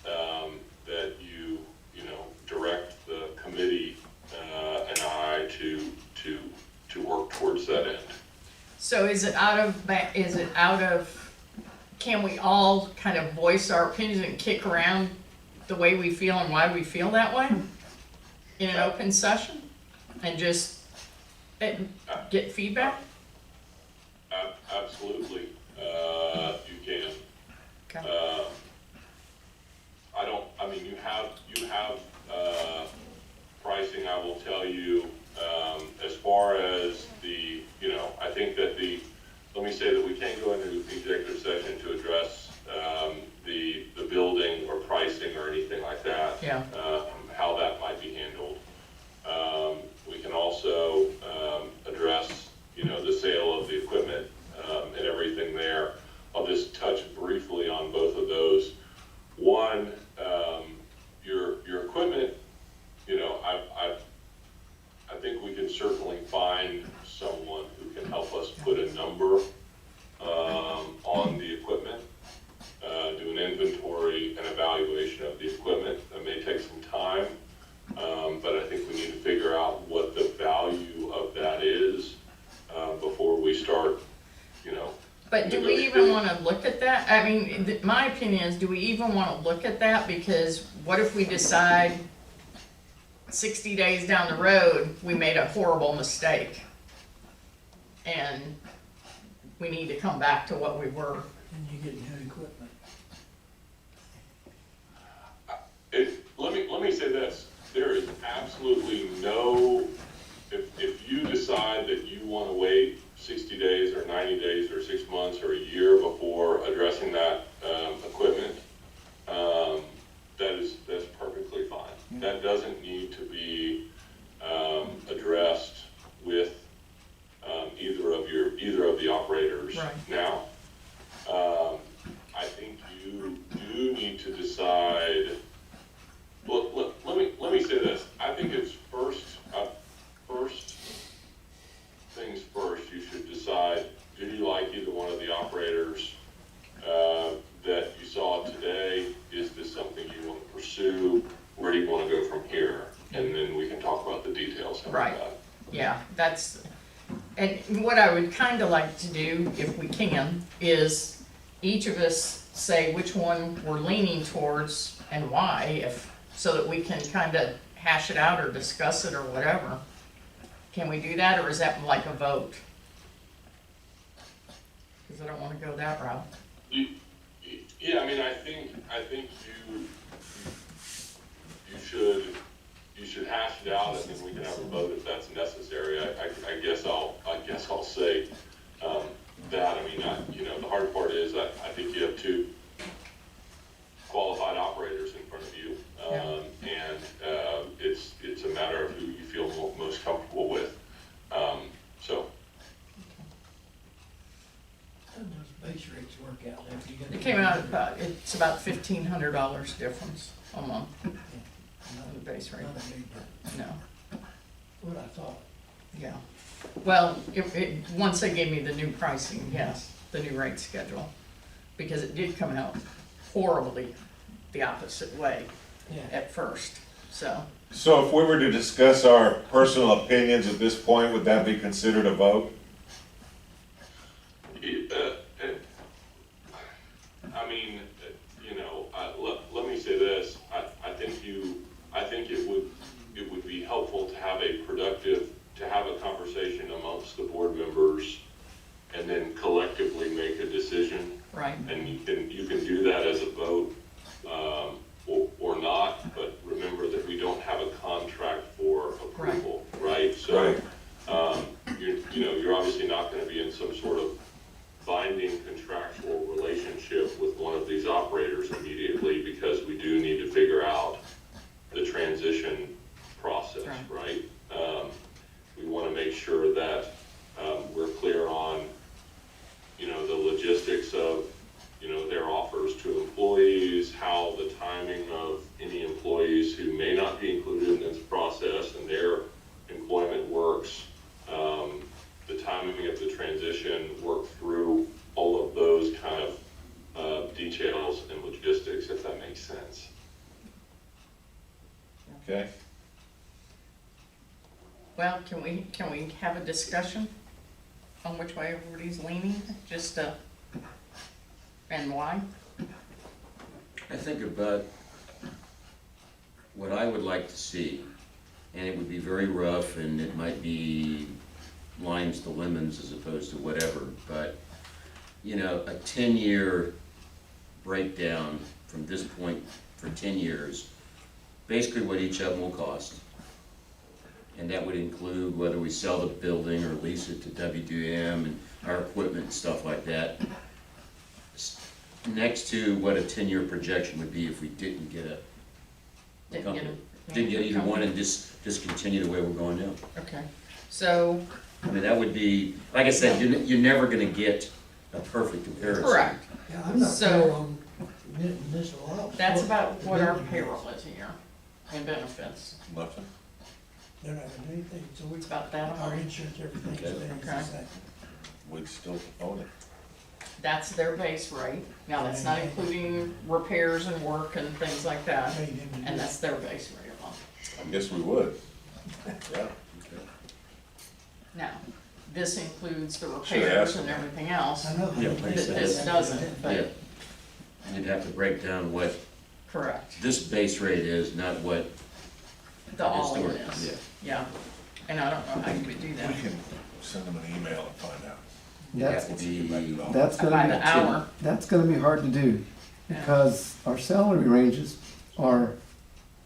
that you direct the committee and I to work towards that end. So is it out of, can we all kind of voice our opinions and kick around the way we feel and why we feel that way in an open session and just get feedback? Absolutely, you can. Okay. You have pricing. I will tell you, as far as the, I think that let me say that we can't go into executive session to address, the building or pricing or anything like that. Yeah. How that might be handled. We can also, address, the sale of the equipment, and everything there. I'll just touch briefly on both of those. One, your equipment, I think we can certainly find someone who can help us put a number on the equipment, do an inventory and evaluation of the equipment. That may take some time, but I think we need to figure out what the value of that is before we start, But do we even want to look at that? I mean, my opinion is, do we even want to look at that? Because what if we decide 60 days down the road, we made a horrible mistake and we need to come back to what we were? And you get new equipment. Let me say this, there is absolutely no, if you decide that you want to wait 60 days or 90 days or 6 months or a year before addressing that equipment, that's perfectly fine. That doesn't need to be addressed with either of the operators now. I think you do need to decide. Well, let me say this. I think it's first things first. You should decide: do you like either one of the operators that you saw today? Is this something you want to pursue? Where do you want to go from here? And then we can talk about the details. Right. Yeah, And what I would kind of like to do, if we can, is each of us say which one we're leaning towards and why, so that we can kind of hash it out or discuss it or whatever. Can we do that, or is that like a vote? Because I don't want to go that route. Yeah, I mean, I think you should hash it out, and then we can have a vote if that's necessary. I guess I'll say, that, I mean, the hard part is, I think you have two qualified operators in front of you. And it's a matter of who you feel most comfortable with. So. How do those base rates work out there? If you get It came out it's about $1,500 difference a month on the base rate. Not a big difference. No, What I thought. yeah. Well, once they gave me the new pricing, yes, the new rate schedule, because it did come out horribly the opposite way Yeah. at first, so. So if we were to discuss our personal opinions at this point, would that be considered a vote? I mean, let me say this, I think it would be helpful to have a conversation amongst the board members and then collectively make a decision. Right. And you can do that as a vote, or not, but remember that we don't have a contract for approval, right? So, you're obviously not gonna be in some sort of binding contractual relationship with one of these operators immediately, because we do need to figure out the transition process, right? We wanna make sure that, we're clear on, the logistics of, their offers to employees, how the timing of any employees who may not be included in this process and their employment works, the timing of the transition, work through all of those kind of details and logistics, if that makes sense. Okay. Well, can we have a discussion on which way everybody's leaning, just and why? I think about what I would like to see, and it would be very rough, and it might be limes to lemons as opposed to whatever, but, a 10-year breakdown from this point for 10 years, basically what each of them will cost. And that would include whether we sell the building or lease it to WDM and our equipment and stuff like that. Next to what a 10-year projection would be if we didn't get a company. Didn't get either one and just continue the way we're going now. Okay, so. I mean, that would be, like I said, you're never gonna get a perfect comparison. Correct. Yeah, I'm not clear on municipal ops. That's about what our payroll is here, and benefits. Nothing. They're not gonna do anything, so It's about that. our insurance, everything stays the Okay. same. We'd still own it. That's their base rate. Now, that's not including repairs and work and things like that, and that's their base rate alone. I guess we would. Yeah. Now, this includes the Should've repairs asked and them. everything else. I know. Yeah, like I said, This doesn't, Yeah, but, you'd have to break down what correct. this base rate is, not what The all-in historic, is, yeah. And I don't know how you would do We that. can send them an email and find out. It'd That's, have to be, that's By gonna the be, hour. that's gonna be hard to do, Yeah. because our salary ranges are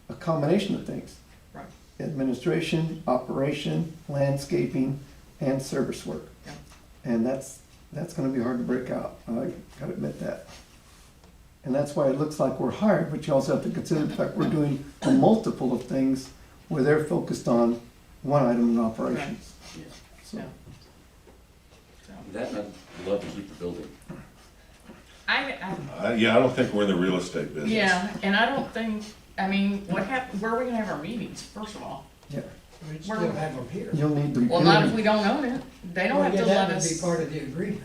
a combination of things. Right. Administration, operation, landscaping, and service work. Yeah. And that's gonna be hard to break out, I gotta admit that. And that's why it looks like we're hired, but you also have to consider the fact we're doing a multiple of things where they're focused on one item in operations. So, Yeah. that, I'd love to keep the building. Yeah, I don't think we're in the real estate business. Yeah, and I don't think, where are we gonna have our meetings, first of all? yeah, We'd still have them here. you'll need to. Well, not if we don't own it. They don't have to let That would be us. part of the agreement,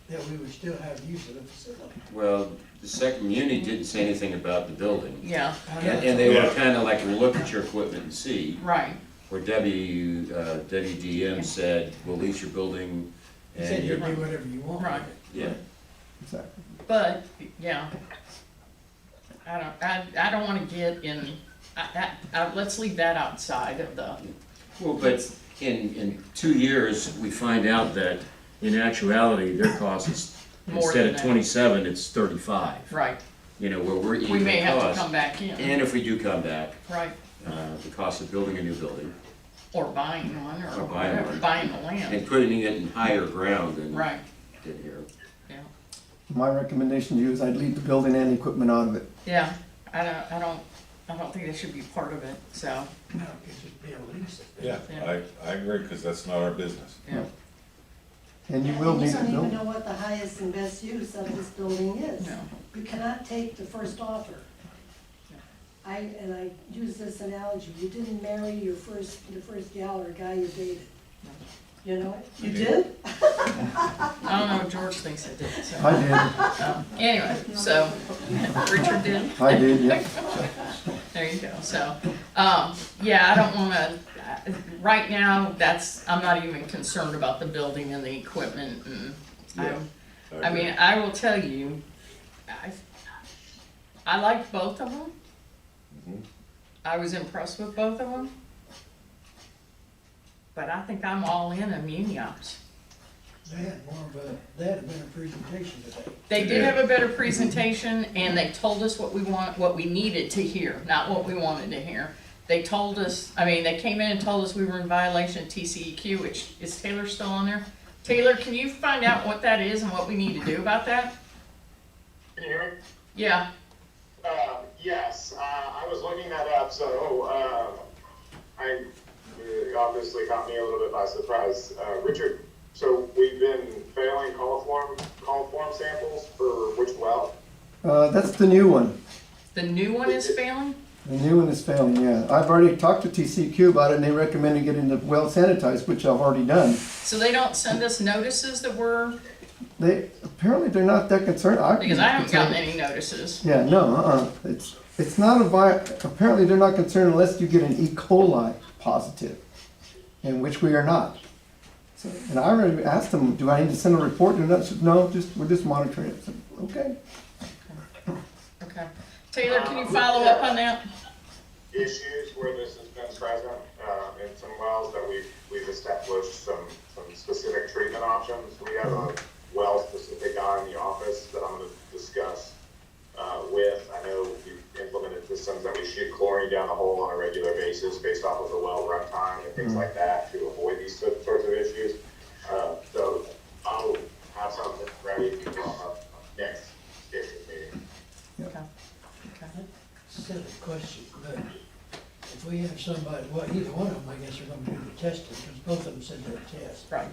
that we would still have use of the facility. Well, the second community didn't say anything about the building. Yeah, I know. And they were Yeah. kinda like, we'll look at your equipment and see. right. where WDM said, we'll lease your building He and said you you're, do whatever you want. Right. yeah. Exactly. But, yeah, I don't wanna get in, let's leave that outside of the, Well, but in 2 years, we find out that in actuality, their cost is, More instead than of that. 27, it's 35. right, You know, where we're we eating may the have to cost. come back in, And if we do come back, right, the cost of building a new building or buying one, or Or buying whatever, one. buying the land, and putting it in higher ground than right, did here. yeah. My recommendation to you is I'd leave the building and equipment out of it. Yeah, I don't think that should be part of it, so, No, because it'd be a lease. Yeah, I agree, because that's not our business. yeah. And you will We need don't to even know. know what the highest and best use of this building is. No. You cannot take the first offer. And I use this analogy, you didn't marry your first gal or guy you dated. You know, you did? I don't know, George thinks I did, so. I did, Anyway, so, Richard did, I did, yeah. there you go, so, yeah, I don't wanna, right now, I'm not even concerned about the building and the equipment, and Yeah, I mean, I will tell you, I like both of them. Mhm. I was impressed with both of them. But I think I'm all in on Muniops. They had they had a better presentation today. They did Yeah. have a better presentation, and they told us what we needed to hear, not what we wanted to hear. They told us, they came in and told us we were in violation of TCEQ, which, is Taylor still on there? Taylor, can you find out what that is and what we need to do about that? Can you hear me? Yeah, Yes, I was looking that up, so, I, obviously caught me a little bit by surprise. Richard, so we've been failing coliform samples for which well? That's the new one. the new one is failing? The new one is failing, yeah. I've already talked to TCQ about it, and they recommended getting the well sanitized, which I've already done. So they don't send us notices that we're, Apparently they're not that concerned. because I haven't gotten any notices. Yeah, no, it's not apparently they're not concerned unless you get an E. coli positive, in which we are not. So, and I already asked them, do I need to send a report? And they said, no, we're just monitoring it. I said, okay. Okay. Taylor, can you follow up on that? Issues where this has been present, in some wells that we've established some specific treatment options. We have a well-specific guy in the office that I'm gonna discuss, with. I know we've implemented systems that we shoot chlorine down the hole on a regular basis based off of the well runtime and things like that to avoid these sorts of issues. So I'll have something ready for our next scheduled meeting. Okay. Okay. Silly question, but if we have somebody, well, either one of them, I guess, are gonna do the testing, because both of them said they'll test. Right.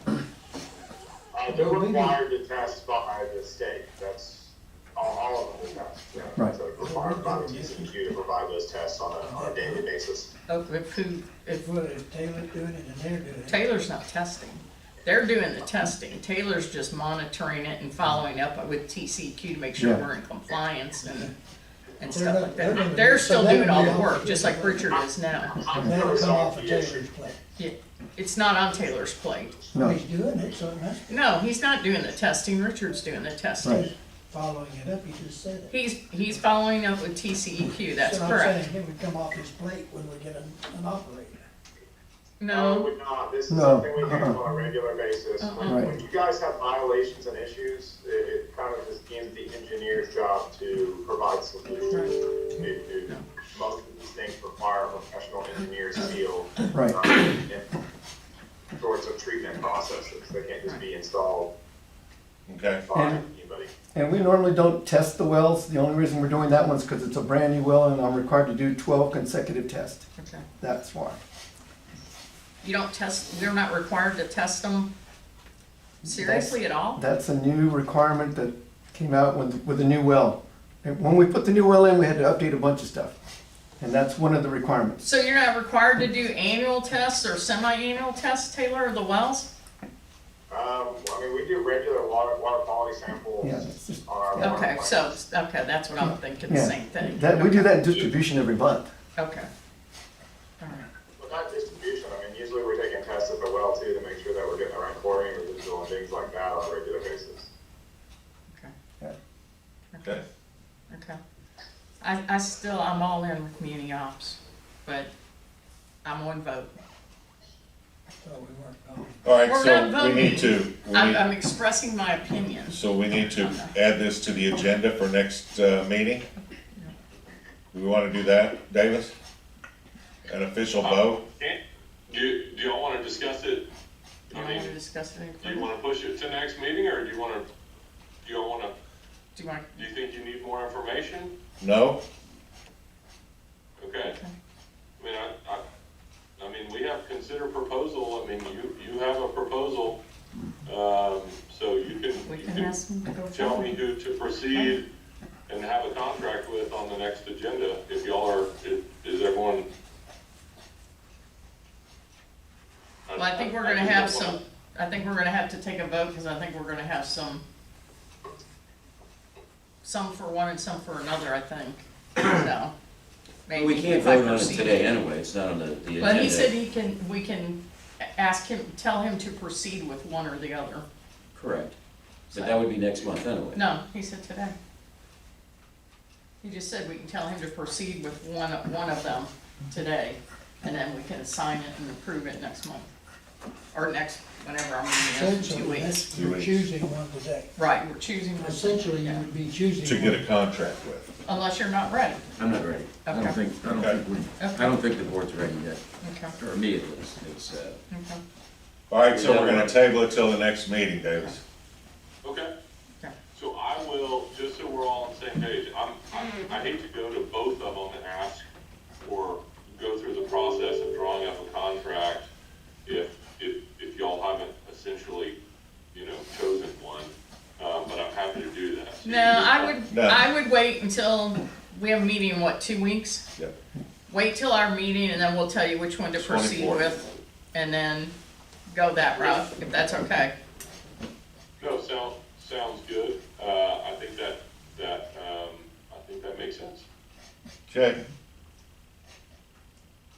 They're required to test by the state, that's, all of them will test. Yeah. Right. So required by the TCQ to provide those tests on a daily basis. Oh, if If Taylor's doing it and they're doing it. Taylor's not testing. They're doing the testing. Taylor's just monitoring it and following up with TCQ to make sure Yeah. we're in compliance and They're stuff not- like they're that. gonna- They're so still that'll doing all be the all- work, just like Richard is now. That'll come off of Taylor's plate. Yeah, it's not on Taylor's plate. No. He's doing it, so it must be No, he's not doing the testing. Richard's doing the testing. Right. following it up, he just said it. He's following up with TCEQ. That's So I'm correct. saying it would come off his plate when we get an operator. It No, would not, this is No. something we handle on a regular basis. Right. When you guys have violations and issues, it kind of is deemed the engineer's job to provide solutions. Most of these things require a professional engineer's skill. Right. In sorts of treatment processes, they can't just be installed Okay, by And- anybody. And we normally don't test the wells. The only reason we're doing that one is because it's a brand new well and I'm required to do 12 consecutive tests. okay. That's why. You don't test, you're not required to test them seriously at all? That's a new requirement that came out with the new well. And when we put the new well in, we had to update a bunch of stuff. And that's one of the requirements. So you're not required to do annual tests or semi-annual tests, Taylor, of the wells? I mean, we do regular water quality samples Yeah, that's just- on our water Okay, plants. so, okay, that's what I'm thinking, the Yeah. same thing. We do that in distribution every month. Okay. All right. Well, not distribution, well too, to make sure that we're getting the right chlorine residual and things like that on a regular basis. Okay. Okay. I'm all in with muni ops, but I'm on vote. So we weren't, All right, We're so not we voting. need to, I'm expressing my opinion. so we need to add this to the agenda for next, meeting? Do we wanna do that, Davis? An official vote? Do y'all wanna discuss it? You don't want to discuss it any Do you further? wanna push it to next meeting, or do y'all wanna, Do you want, do you think you need more information? No? Okay. I mean, we have consider proposal, I mean, you have a proposal, so you we can can ask them to go tell me forward. who to proceed and have a contract with on the next agenda, if y'all are, is everyone? Well, I think we're gonna have some, I think we're gonna have to take a vote, because I think we're gonna have some for one and some for another, I think, so. maybe We can't if I vote on it proceed. today anyway, it's not on the agenda. But he said we can ask him, tell him to proceed with one or the other. Correct. But that would be next month anyway. No, he said today. He just said we can tell him to proceed with one of them today, and then we can sign it and approve it next month. Or next, whenever our meeting is, in 2 essentially, weeks. that's, you're choosing one today. Right, we're choosing one. Essentially, you Yeah. would be choosing. To get one. a contract with. Unless you're not ready. I'm not ready. I don't Okay. think, Okay. I don't think the board's ready yet, Okay, or me at least, it's, okay. All right, so we're gonna table it till the next meeting, Davis. Okay. Okay. So I will, just so we're all on the same page, I hate to go to both of them and ask, or go through the process of drawing up a contract if y'all haven't essentially, chosen one, but I'm happy to do that. So No, I would wait until, we have a meeting in what, 2 weeks? Yep. Wait till our meeting and then we'll tell you which one to proceed 24th. with, and then go that route, if that's okay. No, sounds good. I think that makes sense. Okay,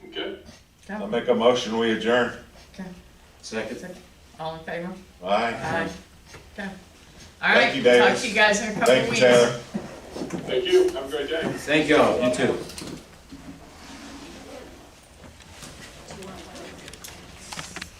Okay? I'll make a motion, we adjourn. Okay, second. all in favor? Aye. Aye. Okay. All Thank right, you, talk Davis. to you guys in a couple of Thank you, weeks. Taylor. Thank you. Have a great day. Thank y'all, you too.